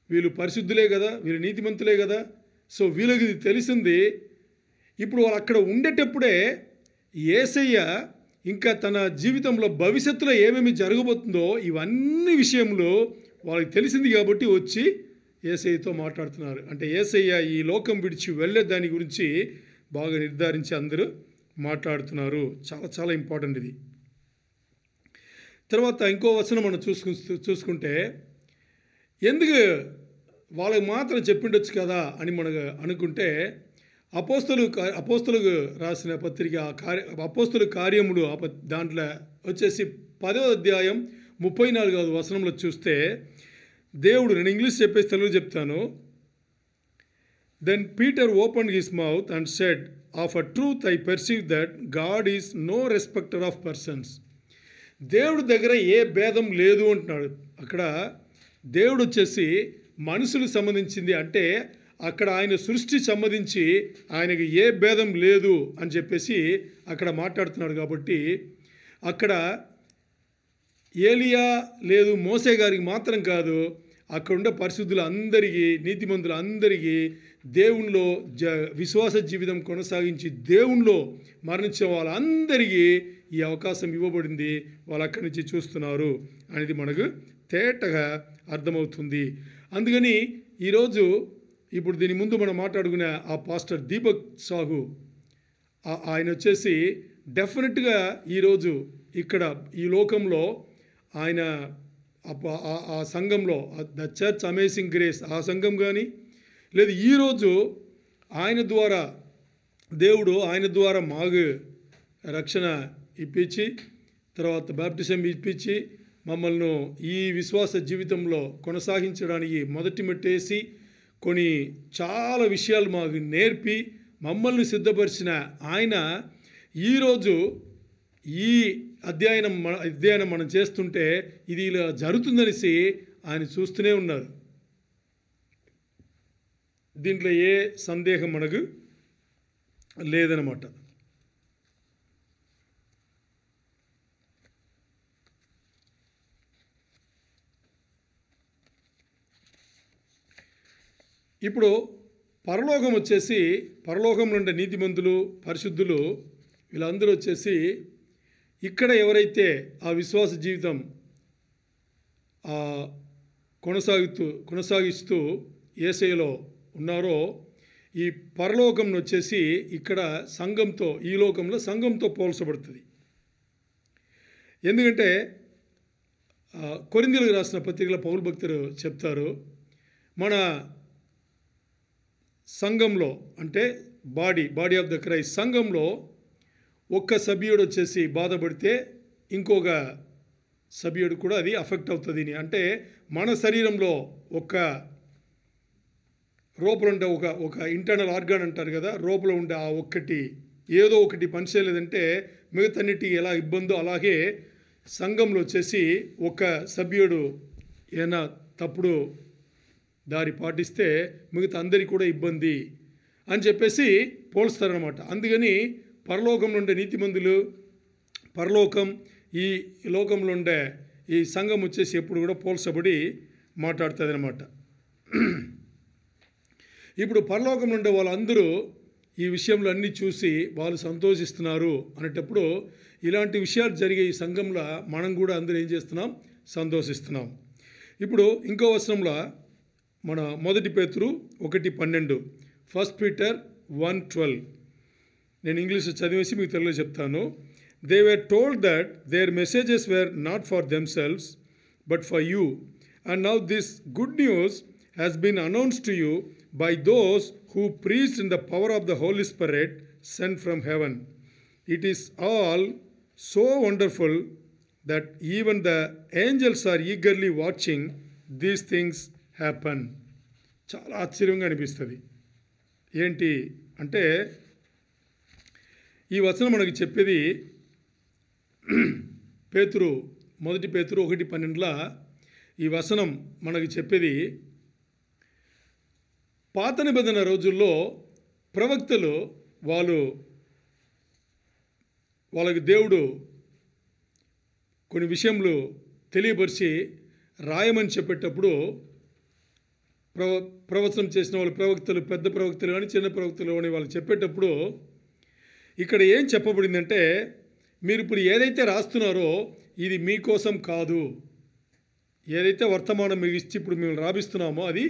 వీళ్ళు పరిశుద్ధులే కదా, వీళ్ళు నీతిమంతులే కదా. సో వీళ్ళకి తెలిసింది. ఇప్పుడు వాళ్ళు అక్కడ ఉండేటప్పుడే యేసయ్య ఇంకా తన జీవితంలో భవిష్యత్తులో ఏమేమి జరగబోతుందో ఇవన్నీ విషయంలో వాళ్ళకి తెలిసింది కాబట్టి వచ్చి యేసయ్యతో మాట్లాడుతున్నారు. అంటే యేసయ్య ఈ లోకం విడిచి వెళ్ళే దాని గురించి బాగా నిర్ధారించి అందరూ మాట్లాడుతున్నారు. చాలా చాలా ఇంపార్టెంట్ ఇది. తర్వాత ఇంకో వచనం మనం చూసుకుంటే ఎందుకు వాళ్ళకి మాత్రం చెప్పిండొచ్చు కదా అని మనకు అనుకుంటే అపోస్తలుకు రాసిన పత్రిక అపోస్తలు కార్యములు దాంట్లో వచ్చేసి 10వ అధ్యాయం 34వ వచనంలో చూస్తే దేవుడు, నేను ఇంగ్లీష్ చెప్పేసి తెలుగు చెప్తాను. Then Peter opened his mouth and said, of a truth I perceive that God is no respecter of persons. దేవుడి దగ్గర ఏ భేదం లేదు అంటున్నాడు. అక్కడ దేవుడు వచ్చేసి మనుషులకు సంబంధించింది అంటే అక్కడ ఆయన సృష్టి సంబంధించి ఆయనకి ఏ భేదం లేదు అని చెప్పేసి అక్కడ మాట్లాడుతున్నాడు. కాబట్టి అక్కడ ఏలియా లేదు మోసే గారికి మాత్రం కాదు, అక్కడ ఉండే పరిశుద్ధులందరికీ, నీతిమంతులందరికీ దేవునిలో విశ్వాస జీవితం కొనసాగించి దేవునిలో మరణించే వాళ్ళందరికీ ఈ అవకాశం ఇవ్వబడింది. వాళ్ళు అక్కడి నుంచి చూస్తున్నారు అనేది మనకు తేటగా అర్థమవుతుంది. అందుకని ఈరోజు ఇప్పుడు దీని ముందు మనం మాట్లాడుకునే ఆ పాస్టర్ దీపక్ సాహు ఆయన వచ్చేసి డెఫినెట్గా ఈరోజు ఇక్కడ ఈ లోకంలో ఆయన ఆ సంఘంలో ద చర్చ్ అమేజింగ్ గ్రేస్ ఆ సంఘం కానీ లేదు ఈరోజు ఆయన ద్వారా దేవుడు ఆయన ద్వారా మాకు రక్షణ ఇప్పించి తర్వాత బాప్టిజం ఇప్పించి మమ్మల్ని ఈ విశ్వాస జీవితంలో కొనసాగించడానికి మొదటి మెట్టేసి కొన్ని చాలా విషయాలు మాకు నేర్పి మమ్మల్ని సిద్ధపరిచిన ఆయన ఈరోజు ఈ అధ్యయనం మనం చేస్తుంటే ఇది ఇలా జరుగుతుందనేసి ఆయన చూస్తూనే ఉన్నారు. దీంట్లో ఏ సందేహం మనకు లేదనమాట. ఇప్పుడు పరలోకం వచ్చేసి పరలోకం నుండి నీతిమంతులు పరిశుద్ధులు వీళ్ళందరూ వచ్చేసి ఇక్కడ ఎవరైతే ఆ విశ్వాస జీవితం కొనసాగిస్తూ యేసయ్యలో ఉన్నారో ఈ పరలోకం వచ్చేసి ఇక్కడ సంఘంతో ఈ లోకంలో సంఘంతో పోల్చబడుతుంది. ఎందుకంటే కొరింథీయులకు రాసిన పత్రికలో పౌలు భక్తులు చెప్తారు, మన సంఘంలో అంటే బాడీ ఆఫ్ ద క్రైస్ట్ సంఘంలో ఒక్క సభ్యుడు వచ్చేసి బాధపడితే ఇంకొక సభ్యుడు కూడా అది అఫెక్ట్ అవుతుంది. అంటే మన శరీరంలో ఒక లోపల ఉండే ఒక ఇంటర్నల్ ఆర్గాన్ అంటారు కదా, లోపల ఉండే ఆ ఒక్కటి ఏదో ఒకటి పని చేయలేదంటే మిగతాన్నిటికి ఎలా ఇబ్బందో అలాగే సంఘంలో వచ్చేసి ఒక సభ్యుడు ఏమైనా తప్పుడు దారి పాటిస్తే మిగతా అందరికీ కూడా ఇబ్బంది అని చెప్పేసి పోల్స్తారనమాట. అందుకని పరలోకం నుండే నీతిమంతులు పరలోకం ఈ లోకంలో ఉండే ఈ సంఘం వచ్చేసి ఎప్పుడు కూడా పోల్చబడి మాట్లాడుతుంది అనమాట. ఇప్పుడు పరలోకం నుండే వాళ్ళందరూ ఈ విషయంలో అన్నీ చూసి వాళ్ళు సంతోషిస్తున్నారు అనేటప్పుడు ఇలాంటి విషయాలు జరిగే ఈ సంఘంలో మనం కూడా అందరూ ఏం చేస్తున్నాం, సంతోషిస్తున్నాం. ఇప్పుడు ఇంకో వచనంలో మన 1 పేతురు 1:12 1 పీటర్ 1:12 నేను ఇంగ్లీష్ చదివేసి మీకు తెలుగులో చెప్తాను. They were told that their messages were not for themselves but for you and now this good news has been announced to you by those who preached in the power of the Holy Spirit sent from heaven. It is all so wonderful that even the angels are eagerly watching these things happen. చాలా ఆశ్చర్యంగా అనిపిస్తుంది. ఏంటి అంటే ఈ వచనం మనకి చెప్పేది పేతురు 1 పేతురు 1:12 ఈ వచనం మనకి చెప్పేది పాత నిబంధన రోజుల్లో ప్రవక్తలు వాళ్ళకి దేవుడు కొన్ని విషయములు తెలియపరిచి రాయమని చెప్పేటప్పుడు ప్రవచనం చేసిన వాళ్ళు ప్రవక్తలు పెద్ద ప్రవక్తలు కానీ చిన్న ప్రవక్తలు అని వాళ్ళు చెప్పేటప్పుడు ఇక్కడ ఏం చెప్పబడిందంటే మీరు ఇప్పుడు ఏదైతే రాస్తున్నారో ఇది మీకోసం కాదు, ఏదైతే వర్తమానం మీకు ఇచ్చి ఇప్పుడు మేము రాపిస్తున్నామో అది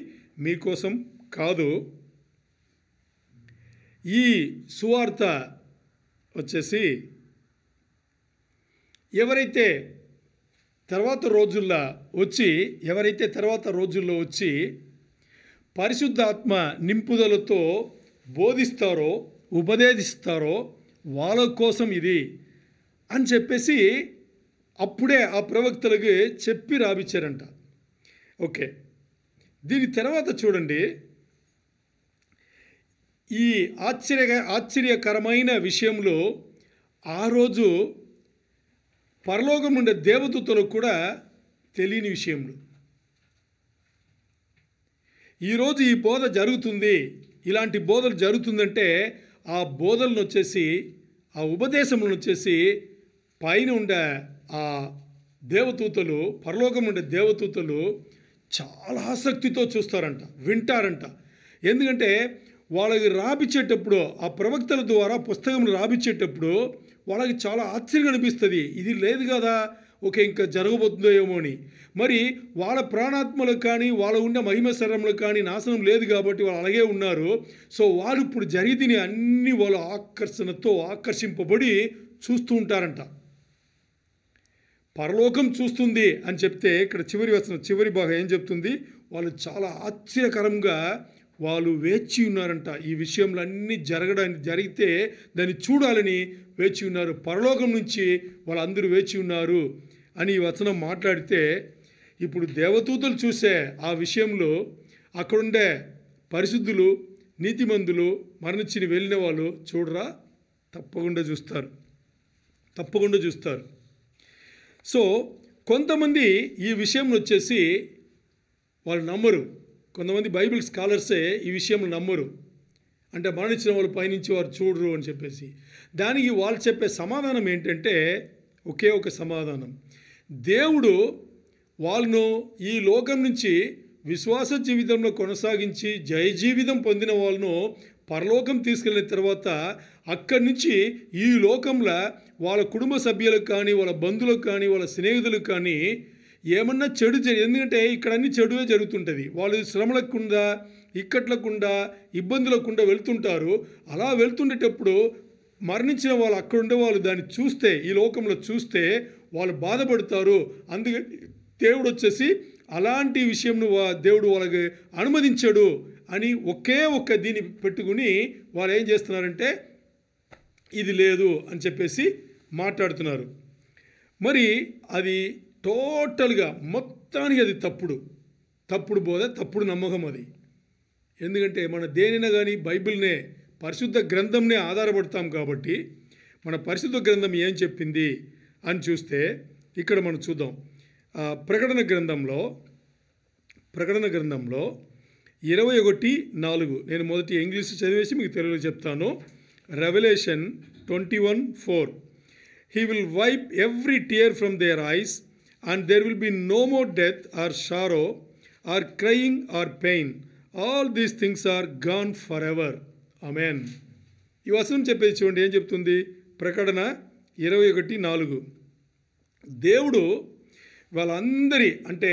మీకోసం కాదు. ఈ సువార్త వచ్చేసి ఎవరైతే తర్వాత రోజుల్లో వచ్చి పరిశుద్ధాత్మ నింపుదలతో బోధిస్తారో ఉపదేశిస్తారో వాళ్ళ కోసం ఇది అని చెప్పేసి అప్పుడే ఆ ప్రవక్తలకు చెప్పి రాబిచ్చారంట. ఓకే, దీని తర్వాత చూడండి, ఈ ఆశ్చర్యకరమైన విషయంలో ఆ రోజు పరలోకం ఉండే దేవదూతలకు కూడా తెలియని విషయములు. ఈరోజు ఈ బోధ జరుగుతుంది, ఇలాంటి బోధలు జరుగుతుందంటే ఆ బోధలను వచ్చేసి, ఆ ఉపదేశములను వచ్చేసి పైన ఉండే ఆ దేవదూతలు, పరలోకం ఉండే దేవదూతలు చాలా ఆసక్తితో చూస్తారంట, వింటారంట. ఎందుకంటే వాళ్ళకి రాబిచ్చేటప్పుడు, ఆ ప్రవక్తల ద్వారా పుస్తకం రాబిచ్చేటప్పుడు వాళ్ళకి చాలా ఆశ్చర్యం అనిపిస్తుంది. ఇది లేదు కదా, ఓకే ఇంకా జరగబోతుందో ఏమో అని. మరి వాళ్ళ ప్రాణాత్మలకు కానీ వాళ్ళ ఉన్న మహిమ శరీరములకు కానీ నాశనం లేదు కాబట్టి వాళ్ళు అలాగే ఉన్నారు. సో వాళ్ళు ఇప్పుడు జరిగిన అన్ని వాళ్ళు ఆకర్షణతో ఆకర్షింపబడి చూస్తూ ఉంటారంట. పరలోకం చూస్తుంది అని చెప్తే ఇక్కడ చివరి భాగం ఏం చెప్తుంది, వాళ్ళు చాలా ఆశ్చర్యకరంగా వాళ్ళు వేచి ఉన్నారంట. ఈ విషయంలో అన్నీ జరిగితే దాన్ని చూడాలని వేచి ఉన్నారు. పరలోకం నుంచి వాళ్ళందరూ వేచి ఉన్నారు అని ఈ వచనం మాట్లాడితే, ఇప్పుడు దేవదూతలు చూసే ఆ విషయంలో అక్కడుండే పరిశుద్ధులు, నీతిమంతులు, మరణించి వెళ్ళిన వాళ్ళు చూడరా, తప్పకుండా చూస్తారు. సో కొంతమంది ఈ విషయం వచ్చేసి వాళ్ళు నమ్మరు. కొంతమంది బైబిల్ స్కాలర్సే ఈ విషయంలో నమ్మరు. అంటే మరణించిన వాళ్ళు పైనుంచి వారు చూడరు అని చెప్పేసి. దానికి వాళ్ళు చెప్పే సమాధానం ఏంటంటే ఒకే ఒక సమాధానం, దేవుడు వాళ్ళను ఈ లోకం నుంచి విశ్వాస జీవితంలో కొనసాగించి జయ జీవితం పొందిన వాళ్ళను పరలోకం తీసుకెళ్ళిన తర్వాత అక్కడి నుంచి ఈ లోకంలో వాళ్ళ కుటుంబ సభ్యులకు కానీ, వాళ్ళ బంధువులకు కానీ, వాళ్ళ స్నేహితులకు కానీ ఏమన్నా చెడు ఎందుకంటే ఇక్కడ అన్ని చెడువే జరుగుతుంటుంది. వాళ్ళు శ్రమలకుండా, ఇక్కట్లకుండా, ఇబ్బందులకుండా వెళ్తుంటారు. అలా వెళ్తుండేటప్పుడు మరణించిన వాళ్ళు అక్కడ ఉండే వాళ్ళు దాన్ని చూస్తే, ఈ లోకంలో చూస్తే వాళ్ళు బాధపడతారు. అందుకే దేవుడు వచ్చేసి అలాంటి విషయంను దేవుడు వాళ్ళకి అనుమతించాడు అని ఒకే ఒక్క దీన్ని పెట్టుకుని వాళ్ళు ఏం చేస్తున్నారంటే ఇది లేదు అని చెప్పేసి మాట్లాడుతున్నారు. మరి అది టోటల్గా మొత్తానికి అది తప్పుడు బోధ, తప్పుడు నమ్మకం అది. ఎందుకంటే మన దేనినా కానీ బైబిల్నే, పరిశుద్ధ గ్రంథంనే ఆధారపడతాం కాబట్టి మన పరిశుద్ధ గ్రంథం ఏం చెప్పింది అని చూస్తే ఇక్కడ మనం చూద్దాం. ప్రకటన గ్రంథంలో 21:4 నేను మొదటి ఇంగ్లీష్ చదివేసి మీకు తెలుగులో చెప్తాను. Revolution 21:4 He will wipe every tear from their eyes and there will be no more death or sorrow or crying or pain. All these things are gone forever. Amen. ఈ వచనం చెప్పేది చూడండి ఏం చెప్తుంది. ప్రకటన 21:4 దేవుడు వాళ్ళందరి, అంటే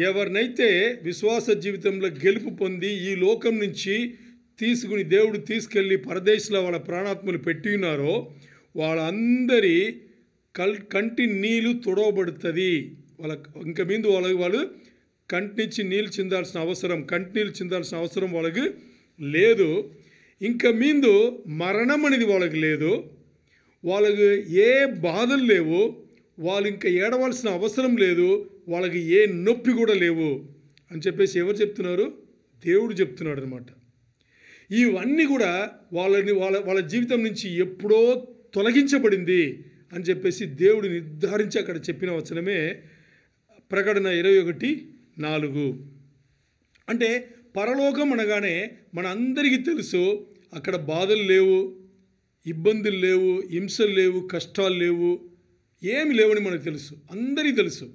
ఎవరినైతే విశ్వాస జీవితంలో గెలుపు పొంది ఈ లోకం నుంచి దేవుడు తీసుకెళ్ళి పరదేశంలో వాళ్ళ ప్రాణాత్మలు పెట్టి ఉన్నారో వాళ్ళందరి కంటి నీళ్ళు తుడవబడుతుంది. ఇంక మీద వాళ్ళు కంటి నుంచి నీళ్ళు చిందాల్సిన అవసరం వాళ్ళకి లేదు. ఇంక మీద మరణం అనేది వాళ్ళకి లేదు. వాళ్ళకి ఏ బాధలు లేవు. వాళ్ళు ఇంకా ఏడవలసిన అవసరం లేదు. వాళ్ళకి ఏ నొప్పి కూడా లేవు అని చెప్పేసి ఎవరు చెప్తున్నారు? దేవుడు చెప్తున్నాడు అనమాట. ఇవన్నీ కూడా వాళ్ళ జీవితం నుంచి ఎప్పుడో తొలగించబడింది అని చెప్పేసి దేవుడు నిర్ధారించి అక్కడ చెప్పిన వచనమే ప్రకటన 21:4. అంటే పరలోకం అనగానే మన అందరికీ తెలుసు అక్కడ బాధలు లేవు, ఇబ్బందులు లేవు, హింసలు లేవు, కష్టాలు లేవు, ఏమి లేవని మనకు తెలుసు, అందరికీ తెలుసు.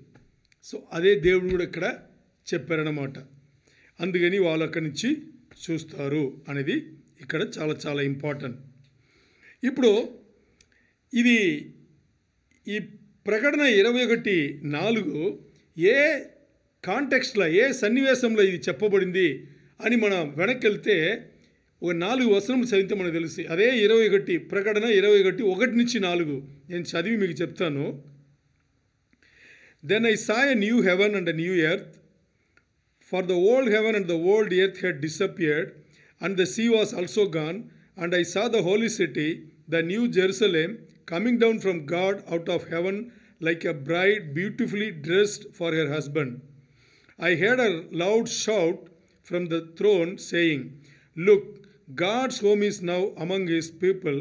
సో అదే దేవుడు కూడా ఇక్కడ చెప్పారన్నమాట. అందుకని వాళ్ళు అక్కడి నుంచి చూస్తారు అనేది ఇక్కడ చాలా చాలా ఇంపార్టెంట్. ఇప్పుడు ఇది ఈ ప్రకటన 21:4 ఏ కాంటెక్స్ట్లో, ఏ సన్నివేశంలో ఇది చెప్పబడింది అని మనం వెనక్కి వెళ్తే ఒక 4 వచనములు చదివితే మనకు తెలుసు. అదే 21 ప్రకటన 21 1 నుంచి 4 నేను చదివి మీకు చెప్తాను. Then I saw a new heaven and a new earth, for the old heaven and the old earth had disappeared, and the sea was also gone, and I saw the holy city, the new Jerusalem, coming down from God out of heaven like a bride beautifully dressed for her husband. I heard a loud shout from the throne saying, "Look, God's home is now among his people.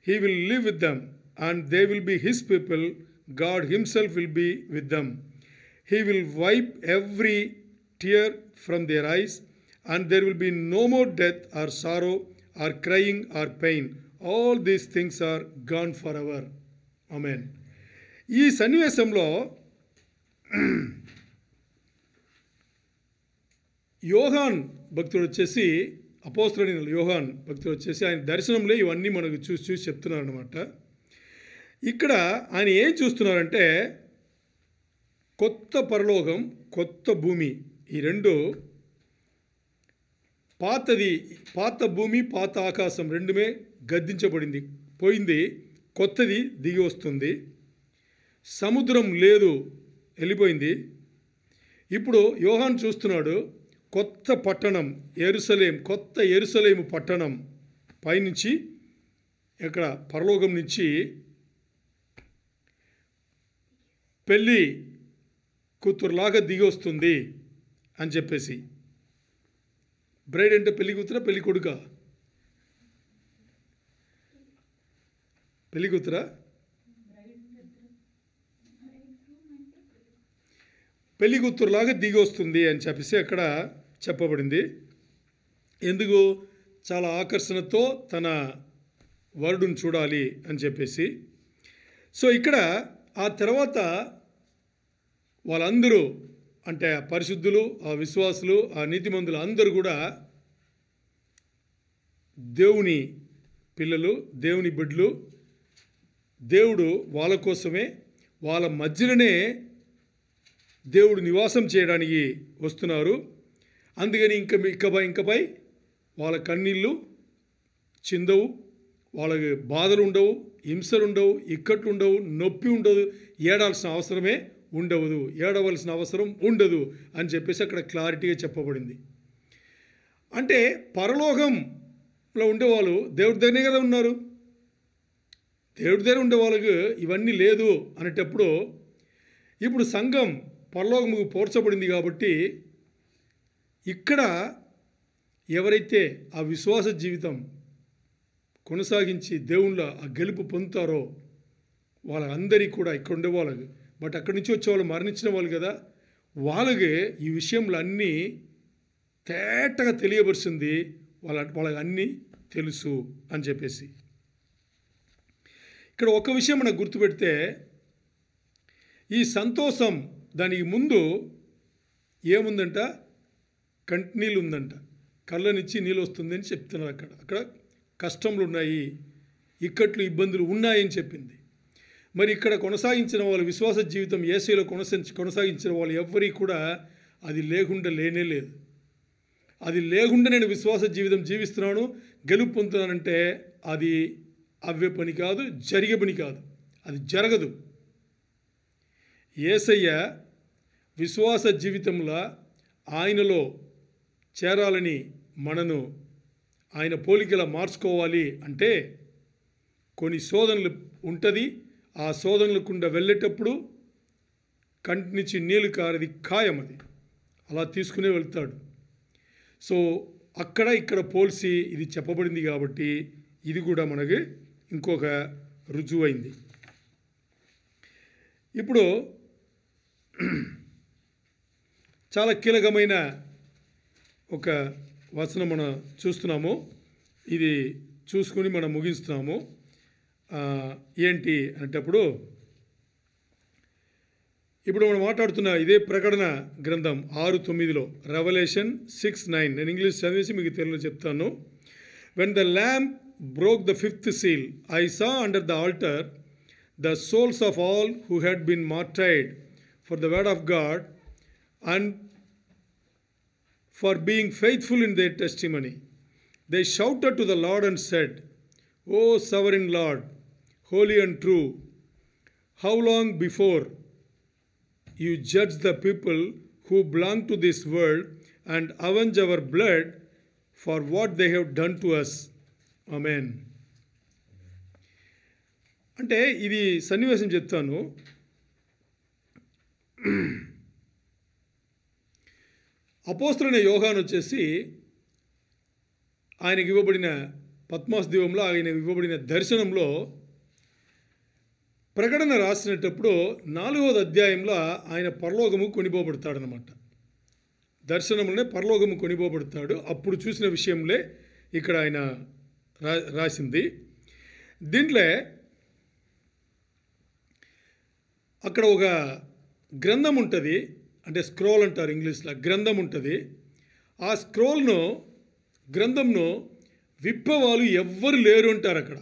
He will live with them, and they will be his people. God himself will be with them. He will wipe every tear from their eyes, and there will be no more death or sorrow or crying or pain. All these things are gone forever." Amen. ఈ సన్నివేశంలో యోహాన్ భక్తుడు వచ్చేసి, అపోస్తలుడైన యోహాన్ భక్తుడు వచ్చేసి ఆయన దర్శనంలో ఇవన్నీ మనకు చూసి చెప్తున్నారనమాట. ఇక్కడ ఆయన ఏం చూస్తున్నారంటే కొత్త పరలోకం, కొత్త భూమి, ఈ రెండు పాత భూమి పాత ఆకాశం రెండుమే గద్దించబడింది, పోయింది, కొత్తది దిగి వస్తుంది. సముద్రం లేదు, వెళ్ళిపోయింది. ఇప్పుడు యోహాన్ చూస్తున్నాడు కొత్త పట్టణం యెరూషలేము, కొత్త యెరూషలేము పట్టణం పైనుంచి ఇక్కడ పరలోకం నుంచి పెళ్ళి కూతురులాగా దిగి వస్తుంది అని చెప్పేసి. బ్రైడ్ అంటే పెళ్లి కూతురా పెళ్లి కొడుకా? పెళ్లి కూతురా? పెళ్లి కూతురులాగా దిగి వస్తుంది అని చెప్పేసి అక్కడ చెప్పబడింది. ఎందుకు? చాలా ఆకర్షణతో తన వరుడును చూడాలి అని చెప్పేసి. సో ఇక్కడ ఆ తర్వాత వాళ్ళందరూ అంటే ఆ పరిశుద్ధులు, ఆ విశ్వాసులు, ఆ నీతిమంతులు అందరూ కూడా దేవుని పిల్లలు, దేవుని బిడ్డలు. దేవుడు వాళ్ళ కోసమే, వాళ్ళ మధ్యలోనే దేవుడు నివాసం చేయడానికి వస్తున్నారు. అందుకని ఇంకపై వాళ్ళ కన్నీళ్ళు చిందవు, వాళ్ళకి బాధలు ఉండవు, హింసలు ఉండవు, ఇక్కట్లు ఉండవు, నొప్పి ఉండదు, ఏడాల్సిన అవసరమే ఉండదు, ఏడవలసిన అవసరం ఉండదు అని చెప్పేసి అక్కడ క్లారిటీగా చెప్పబడింది. అంటే పరలోకంలో ఉండేవాళ్ళు దేవుడి దగ్గరే కదా ఉన్నారు. దేవుడి దగ్గర ఉండే వాళ్ళకు ఇవన్నీ లేదు అనేటప్పుడు ఇప్పుడు సంఘం పరలోకముకు పోర్చబడింది కాబట్టి ఇక్కడ ఎవరైతే ఆ విశ్వాస జీవితం కొనసాగించి దేవుళ్ళ ఆ గెలుపు పొందుతారో వాళ్ళందరికీ కూడా ఇక్కడ ఉండే వాళ్ళకి, బట్ అక్కడి నుంచి వచ్చే వాళ్ళు మరణించిన వాళ్ళు కదా, వాళ్ళకి ఈ విషయంలో అన్నీ తేటగా తెలియబరుస్తుంది. వాళ్ళకి అన్నీ తెలుసు అని చెప్పేసి. ఇక్కడ ఒక విషయం మనకు గుర్తుపెడితే, ఈ సంతోషం దానికి ముందు ఏముందంట? కంటినీళ్ళు ఉందంట, కళ్ళనిచ్చి నీళ్ళు వస్తుంది అని చెప్తున్నారు. అక్కడ కష్టములు ఉన్నాయి, ఇక్కట్లు ఇబ్బందులు ఉన్నాయని చెప్పింది. మరి ఇక్కడ కొనసాగించిన వాళ్ళు విశ్వాస జీవితం యేసులో కొనసాగించిన వాళ్ళు ఎవ్వరికి కూడా అది లేకుండా లేనే లేదు. అది లేకుండా నేను విశ్వాస జీవితం జీవిస్తున్నాను, గెలుపు పొందుతున్నానంటే అది అవ్వే పని కాదు, జరిగే పని కాదు, అది జరగదు. యేసయ్య విశ్వాస జీవితంలో ఆయనలో చేరాలని, మనను ఆయన పోలికలా మార్చుకోవాలి అంటే కొన్ని శోధనలు ఉంటుంది. ఆ శోధనలకుండా వెళ్ళేటప్పుడు కంటి నుంచి నీళ్ళు కారది ఖాయం, అది అలా తీసుకునే వెళ్తాడు. సో అక్కడ ఇక్కడ పోల్చి ఇది చెప్పబడింది కాబట్టి ఇది కూడా మనకి ఇంకొక రుజువైంది. ఇప్పుడు చాలా కీలకమైన ఒక వచనం మనం చూస్తున్నాము. ఇది చూసుకుని మనం ముగిస్తున్నాము. ఏంటి అనేటప్పుడు ఇప్పుడు మనం మాట్లాడుతున్న ఇదే ప్రకటన గ్రంథం 6:9 రెవల్యూషన్ 6:9. నేను ఇంగ్లీష్ చదివేసి మీకు తెలుగులో చెప్తాను. When the lamp broke the fifth seal, I saw under the altar the souls of all who had been martyred for the word of God and for being faithful in their testimony. They shouted to the Lord and said, O sovereign Lord, holy and true, how long before you judge the people who belong to this world and avenge our blood for what they have done to us? Amen. అంటే ఇది సన్నివేశం చెప్తాను. అపోస్తలుడైన యోహాను వచ్చేసి ఆయనకి ఇవ్వబడిన పద్మాస్ దీవంలో ఆయనకు ఇవ్వబడిన దర్శనంలో ప్రకటన రాసినప్పుడు 4వ అధ్యాయంలో ఆయన పరలోకము కొనిపోబడతాడనమాట. దర్శనంలోనే పరలోకము కొనిపోబడతాడు. అప్పుడు చూసిన విషయంలో ఇక్కడ ఆయన రాసింది. దీంట్లో అక్కడ ఒక గ్రంథం ఉంటుంది, అంటే స్క్రోల్ అంటారు ఇంగ్లీష్లో, గ్రంథం ఉంటుంది. ఆ గ్రంథంను విప్పవాళ్ళు ఎవ్వరు లేరు అంటారు అక్కడ.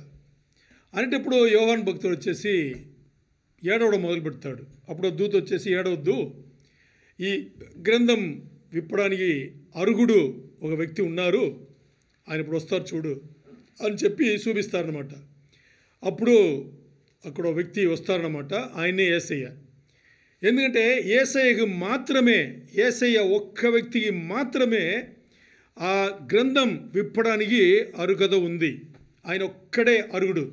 అనేటప్పుడు యోహాను భక్తుడు వచ్చేసి ఏడవడం మొదలు పెడతాడు. అప్పుడు దూత వచ్చేసి ఏడవద్దు, ఈ గ్రంథం విప్పడానికి అర్హుడు ఒక వ్యక్తి ఉన్నారు, ఆయన ఇప్పుడు వస్తారు చూడు అని చెప్పి చూపిస్తారనమాట. అప్పుడు అక్కడ ఒక వ్యక్తి వస్తారనమాట, ఆయనే యేసయ్య. ఎందుకంటే యేసయ్యకు మాత్రమే, యేసయ్య ఒక్క వ్యక్తికి మాత్రమే ఆ గ్రంథం విప్పడానికి అర్హత ఉంది. ఆయన ఒక్కడే అర్హుడు.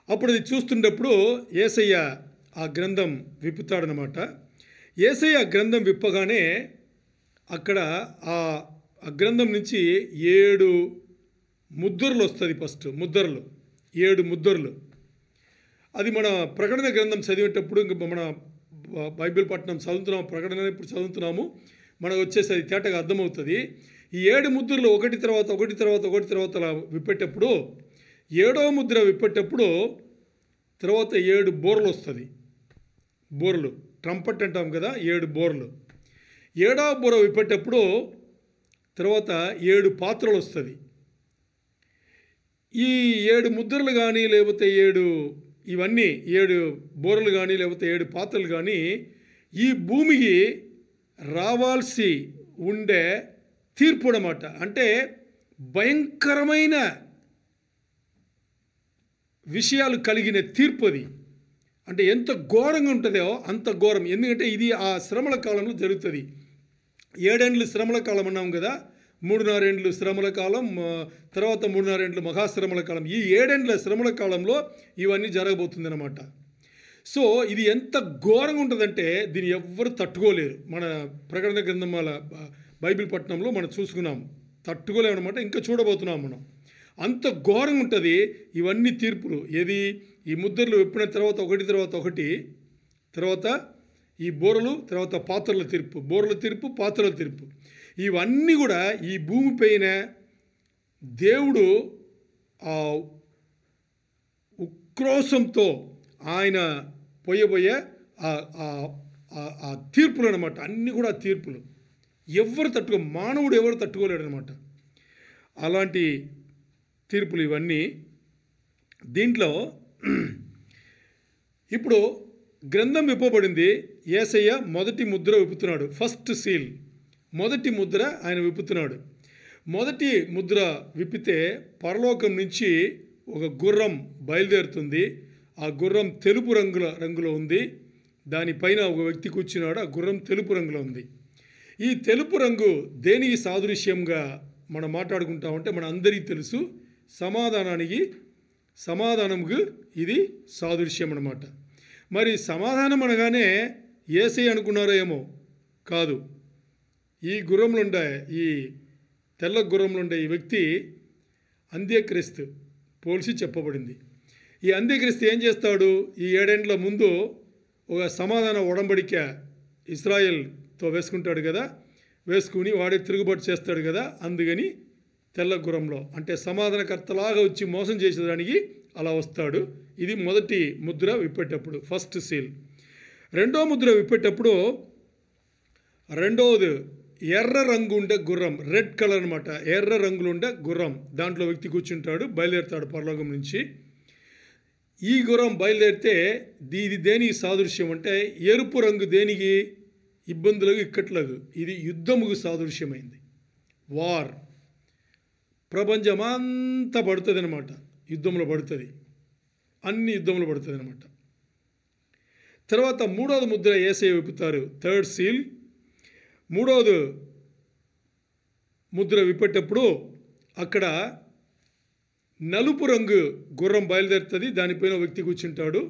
అప్పుడు అది చూస్తున్నప్పుడు యేసయ్య ఆ గ్రంథం విప్పుతాడనమాట. యేసయ్య గ్రంథం విప్పగానే అక్కడ ఆ గ్రంథం నుంచి 7 ముద్రలు వస్తుంది. ఫస్ట్ ముద్రలు 7 ముద్రలు. అది మన ప్రకటన గ్రంథం చదివేటప్పుడు ఇంకా మన బైబిల్ పట్టణం చదువుతున్నాము, ప్రకటన ఇప్పుడు చదువుతున్నాము, మనకు వచ్చేసి అది తేటగా అర్థమవుతుంది. ఈ 7 ముద్రలు ఒకటి తర్వాత ఒకటి తర్వాత ఒకటి తర్వాత అలా విప్పేటప్పుడు 7వ ముద్ర విప్పేటప్పుడు తర్వాత 7 బోర్లు వస్తుంది. బోర్లు ట్రంపట్ అంటాం కదా, 7 బోర్లు. 7వ బోర విప్పేటప్పుడు తర్వాత 7 పాత్రలు వస్తుంది. ఈ 7 ముద్రలు కానీ లేకపోతే 7 ఇవన్నీ 7 బోర్లు కానీ లేకపోతే 7 పాత్రలు కానీ ఈ భూమికి రావాల్సి ఉండే తీర్పు అన్నమాట. అంటే భయంకరమైన విషయాలు కలిగిన తీర్పు అది. అంటే ఎంత ఘోరంగా ఉంటుందో అంత ఘోరం. ఎందుకంటే ఇది ఆ శ్రమల కాలంలో జరుగుతుంది. 7 ఏండ్లు శ్రమల కాలం అన్నాం కదా, 3.5 ఏండ్లు శ్రమల కాలం, తర్వాత 3.5 ఏండ్లు మహాశ్రమల కాలం. ఈ 7 ఏండ్ల శ్రమల కాలంలో ఇవన్నీ జరగబోతుంది అన్నమాట. సో ఇది ఎంత ఘోరంగా ఉంటుందంటే దీన్ని ఎవ్వరు తట్టుకోలేరు. మన ప్రకటన గ్రంథం వాళ్ళ బైబిల్ పట్టణంలో మనం చూసుకున్నాం, తట్టుకోలేము అనమాట. ఇంకా చూడబోతున్నాం మనం. అంత ఘోరంగా ఉంటుంది ఇవన్నీ తీర్పులు. ఏది ఈ ముద్రలు విప్పిన తర్వాత ఒకటి తర్వాత ఒకటి, తర్వాత ఈ బోరలు, తర్వాత పాత్రల తీర్పు, బోరల తీర్పు, పాత్రల తీర్పు. ఇవన్నీ కూడా ఈ భూమిపైన దేవుడు ఆ ఉక్రోషంతో ఆయన పోయబోయే ఆ తీర్పులు అనమాట. అన్నీ కూడా తీర్పులు ఎవరు మానవుడు ఎవరు తట్టుకోలేడు అనమాట. అలాంటి తీర్పులు ఇవన్నీ. దీంట్లో ఇప్పుడు గ్రంథం విప్పబడింది. యేసయ్య మొదటి ముద్ర విప్పుతున్నాడు, ఫస్ట్ సీల్, మొదటి ముద్ర ఆయన విప్పుతున్నాడు. మొదటి ముద్ర విప్పితే పరలోకం నుంచి ఒక గుర్రం బయలుదేరుతుంది. ఆ గుర్రం తెలుపు రంగులో ఉంది. దానిపైన ఒక వ్యక్తి కూర్చున్నాడు. ఆ గుర్రం తెలుపు రంగులో ఉంది. ఈ తెలుపు రంగు దేనికి సాదృశ్యంగా మనం మాట్లాడుకుంటామంటే మన అందరికీ తెలుసు, సమాధానముకు ఇది సాదృశ్యం అన్నమాట. మరి సమాధానం అనగానే యేసయ్య అనుకున్నారో ఏమో, కాదు. ఈ గుర్రంలో ఉండే, ఈ తెల్ల గుర్రంలో ఉండే ఈ వ్యక్తి అంత్యక్రీస్తు పోల్చి చెప్పబడింది. ఈ అంత్యక్రీస్తు ఏం చేస్తాడు? ఈ 7 ఏండ్ల ముందు ఒక సమాధాన ఒడంబడిక ఇశ్రాయేల్తో వేసుకుంటాడు కదా, వేసుకుని వాడే తిరుగుబాటు చేస్తాడు కదా. అందుకని తెల్ల గుర్రంలో, అంటే సమాధానకర్తలాగా వచ్చి మోసం చేసేదానికి అలా వస్తాడు. ఇది మొదటి ముద్ర విప్పేటప్పుడు, ఫస్ట్ సీల్. రెండో ముద్ర విప్పేటప్పుడు రెండవది ఎర్ర రంగు ఉండే గుర్రం, రెడ్ కలర్ అనమాట, ఎర్ర రంగులు ఉండే గుర్రం. దాంట్లో వ్యక్తి కూర్చుంటాడు, బయలుదేరుతాడు పరలోకం నుంచి. ఈ గుర్రం బయలుదేరితే ఇది దేనికి సాదృశ్యం అంటే ఎరుపు రంగు దేనికి? ఇబ్బందులకు ఇక్కట్లకు ఇది యుద్ధముకు సాదృశ్యమైంది. వార్ ప్రపంచమంతా పడుతుంది అనమాట, యుద్ధంలో పడుతుంది, అన్ని యుద్ధంలో పడుతుంది అనమాట. తర్వాత మూడవది ముద్ర యేసయ్య విప్పుతారు, థర్డ్ సీల్. మూడవది ముద్ర విప్పేటప్పుడు అక్కడ నలుపు రంగు గుర్రం బయలుదేరుతుంది, దానిపైన వ్యక్తి కూర్చుంటాడు.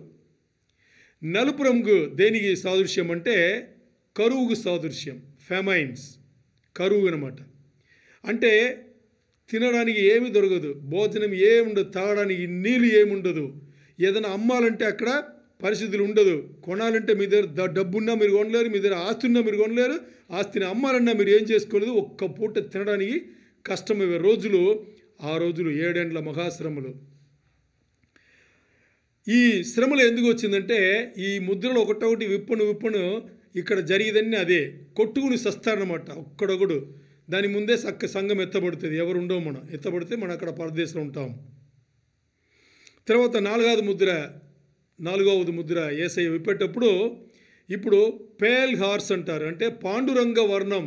నలుపు రంగు దేనికి సాదృశ్యం అంటే కరువుకు సాదృశ్యం, ఫెమైన్స్, కరువు అనమాట. అంటే తినడానికి ఏమి దొరకదు, భోజనం ఏముండదు, తాగడానికి నీళ్ళు ఏముండదు, ఏదైనా అమ్మాలంటే అక్కడ పరిస్థితులు ఉండదు, కొనాలంటే మీ దగ్గర డబ్బున్నా మీరు కొనలేరు, మీ దగ్గర ఆస్తి ఉన్నా మీరు కొనలేరు, ఆస్తిని అమ్మాలన్నా మీరు ఏం చేసుకోలేదు, ఒక్క పూట తినడానికి కష్టమయ్యే రోజులు ఆ రోజులు, 7 ఏండ్ల మహాశ్రమలు. ఈ శ్రమలు ఎందుకు వచ్చిందంటే ఈ ముద్రలు ఒకటొకటి విప్పను ఇక్కడ జరిగేదన్నీ అదే, కొట్టుకుని సస్తారనమాట ఒక్కడొకడు. దాని ముందే సంఘం ఎత్తబడుతుంది, ఎవరు ఉండవు, మనం ఎత్తబడితే మనం అక్కడ పరదేశంలో ఉంటాం. తర్వాత నాలుగవది ముద్ర యేసయ్య విప్పేటప్పుడు ఇప్పుడు పేల్ హార్స్ అంటారు, అంటే పాండురంగ వర్ణం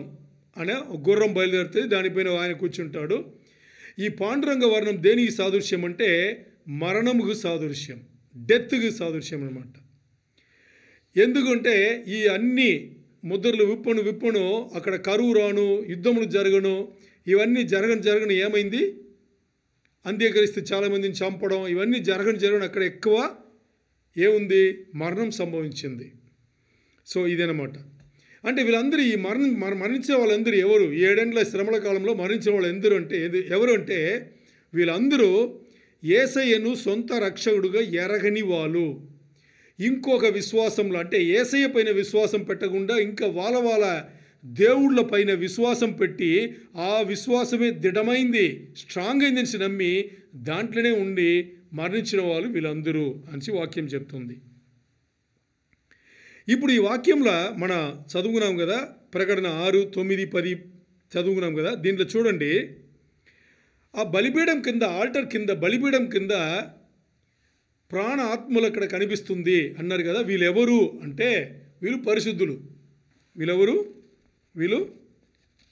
అనే గుర్రం బయలుదేరుతుంది, దానిపైన ఆయన కూర్చుంటాడు. ఈ పాండురంగ వర్ణం దేనికి సాదృశ్యం అంటే మరణముకు సాదృశ్యం, డెత్కి సాదృశ్యం అనమాట. ఎందుకంటే ఈ అన్ని ముద్రలు విప్పను అక్కడ కరువు రాను, యుద్ధములు జరగను, ఇవన్నీ జరగను ఏమైంది, అంత్యక్రీస్తు చాలామందిని చంపడం, ఇవన్నీ జరగను అక్కడ ఎక్కువ ఏముంది, మరణం సంభవించింది. సో ఇదేనమాట. అంటే వీళ్ళందరూ ఈ మరణించే వాళ్ళందరూ ఎవరు, 7 ఏండ్ల శ్రమల కాలంలో మరణించిన వాళ్ళు ఎవరు అంటే వీళ్ళందరూ యేసయ్యను సొంత రక్షకుడుగా ఎరగని వాళ్ళు. ఇంకొక విశ్వాసంలో అంటే యేసయ్య పైన విశ్వాసం పెట్టకుండా ఇంకా వాళ్ళ దేవుళ్ళ పైన విశ్వాసం పెట్టి ఆ విశ్వాసమే దృఢమైంది, స్ట్రాంగ్ అయిందని నమ్మి దాంట్లోనే ఉండి మరణించిన వాళ్ళు వీళ్ళందరూ అని వాక్యం చెప్తుంది. ఇప్పుడు ఈ వాక్యంలో మన చదువుకున్నాం కదా, ప్రకటన 6, 9, 10 చదువుకున్నాం కదా. దీంట్లో చూడండి, ఆ బలిపీఠం కింద, ఆల్టర్ కింద, బలిపీఠం కింద ప్రాణ ఆత్మలు అక్కడ కనిపిస్తుంది అన్నారు కదా. వీళ్ళెవరు అంటే వీళ్ళు పరిశుద్ధులు. వీళ్ళు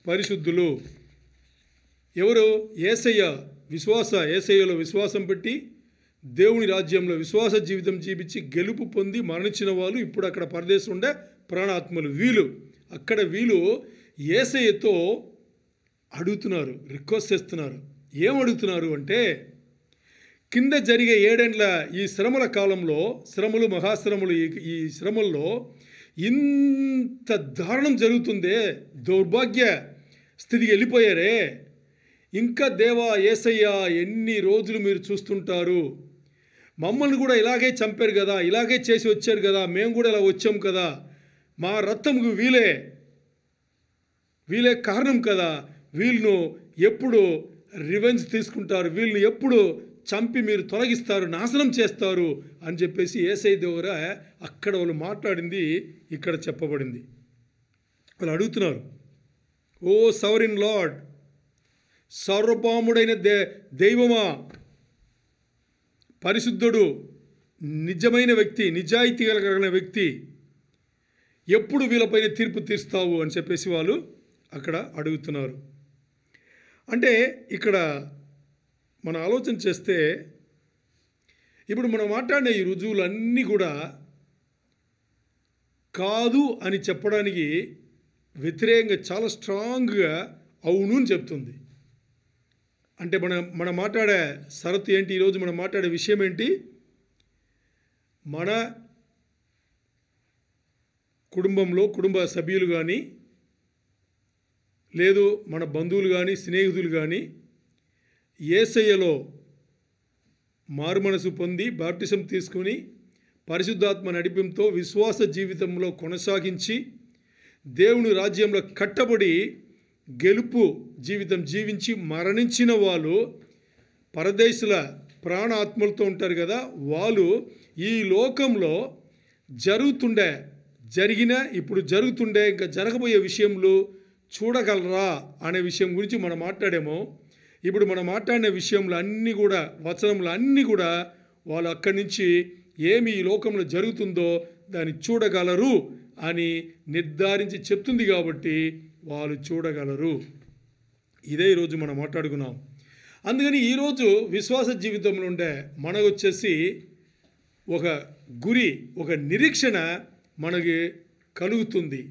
పరిశుద్ధులు. ఎవరు? యేసయ్యలో విశ్వాసం పెట్టి దేవుని రాజ్యంలో విశ్వాస జీవితం జీవించి గెలుపు పొంది మరణించిన వాళ్ళు ఇప్పుడు అక్కడ పరదేశం ఉండే ప్రాణాత్మలు. వీళ్ళు యేసయ్యతో అడుగుతున్నారు, రిక్వెస్ట్ చేస్తున్నారు. ఏమడుగుతున్నారు అంటే కింద జరిగే 7 ఏండ్ల ఈ శ్రమల కాలంలో, శ్రమలు మహాశ్రమలు, ఈ శ్రమల్లో ఇంత దారుణం జరుగుతుందే, దౌర్భాగ్య స్థితికి వెళ్ళిపోయారే, ఇంకా దేవా యేసయ్య ఎన్ని రోజులు మీరు చూస్తుంటారు, మమ్మల్ని కూడా ఇలాగే చంపారు కదా, ఇలాగే చేసి వచ్చారు కదా, మేము కూడా ఇలా వచ్చాం కదా, మా రక్తంకు వీళ్ళే కారణం కదా, వీళ్ళను ఎప్పుడు రివెంజ్ తీసుకుంటారు, వీళ్ళని ఎప్పుడు చంపి మీరు తొలగిస్తారు, నాశనం చేస్తారు అని చెప్పేసి యేసయ్య దగ్గర అక్కడ వాళ్ళు మాట్లాడింది ఇక్కడ చెప్పబడింది. వాళ్ళు అడుగుతున్నారు, ఓ సవరిన్ లార్డ్, సర్వపాముడైన దైవమా, పరిశుద్ధుడు, నిజమైన వ్యక్తి, నిజాయితీ కలిగిన వ్యక్తి, ఎప్పుడు వీళ్ళపైన తీర్పు తీరుస్తావు అని చెప్పేసి వాళ్ళు అక్కడ అడుగుతున్నారు. అంటే ఇక్కడ మనం ఆలోచన చేస్తే ఇప్పుడు మనం మాట్లాడిన ఈ రుజువులన్నీ కూడా కాదు అని చెప్పడానికి వ్యతిరేకంగా చాలా స్ట్రాంగ్గా అవును అని చెప్తుంది. అంటే మనం మాట్లాడే షరతు ఏంటి, ఈరోజు మనం మాట్లాడే విషయం ఏంటి, మన కుటుంబంలో కుటుంబ సభ్యులు కానీ, లేదు మన బంధువులు కానీ, స్నేహితులు కానీ యేసయ్యలో మారుమనసు పొంది బాప్టిజం తీసుకుని పరిశుద్ధాత్మ నడిపింతో విశ్వాస జీవితంలో కొనసాగించి దేవుని రాజ్యంలో కట్టబడి గెలుపు జీవితం జీవించి మరణించిన వాళ్ళు పరదేశుల ప్రాణాత్మలతో ఉంటారు కదా. వాళ్ళు ఈ లోకంలో ఇప్పుడు జరుగుతుండే ఇంకా జరగబోయే విషయంలో చూడగలరా అనే విషయం గురించి మనం మాట్లాడాము. ఇప్పుడు మనం మాట్లాడిన విషయంలో అన్నీ కూడా, వచనంలో అన్నీ కూడా వాళ్ళు అక్కడి నుంచి ఏమి ఈ లోకంలో జరుగుతుందో దాన్ని చూడగలరు అని నిర్ధారించి చెప్తుంది కాబట్టి వాళ్ళు చూడగలరు. ఇదే ఈరోజు మనం మాట్లాడుకున్నాం. అందుకని ఈరోజు విశ్వాస జీవితంలో ఉండే మనకు వచ్చేసి ఒక గురి, ఒక నిరీక్షణ మనకి కలుగుతుంది.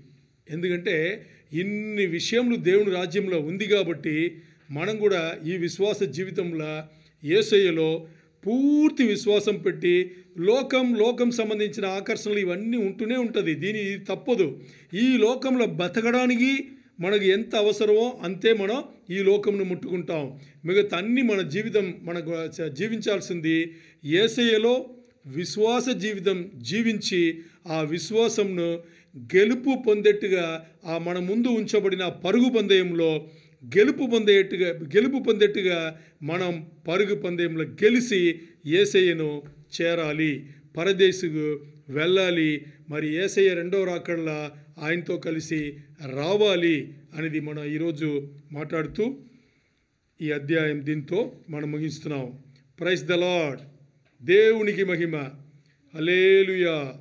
ఎందుకంటే ఇన్ని విషయములు దేవుని రాజ్యంలో ఉంది కాబట్టి మనం కూడా ఈ విశ్వాస జీవితంలో యేసయ్యలో పూర్తి విశ్వాసం పెట్టి లోకం సంబంధించిన ఆకర్షణలు ఇవన్నీ ఉంటూనే ఉంటుంది. ఇది తప్పదు. ఈ లోకంలో బతకడానికి మనకు ఎంత అవసరమో అంతే మనం ఈ లోకంను ముట్టుకుంటాం. మిగతా అన్ని మన జీవితం మనకు జీవించాల్సింది యేసయ్యలో విశ్వాస జీవితం జీవించి ఆ విశ్వాసంను గెలుపు పొందేట్టుగా ఆ మన ముందు ఉంచబడిన పరుగు పందెంలో గెలుపు పొందేట్టుగా మనం పరుగు పందెంలో గెలిచి యేసయ్యను చేరాలి, పరదేశుకు వెళ్ళాలి. మరి యేసయ్య రెండవ రాకడలా ఆయనతో కలిసి రావాలి అనేది మనం ఈరోజు మాట్లాడుతూ ఈ అధ్యాయం దీంతో మనం ముగిస్తున్నాం. Praise the Lord. దేవునికి మహిమ. హల్లెలూయా.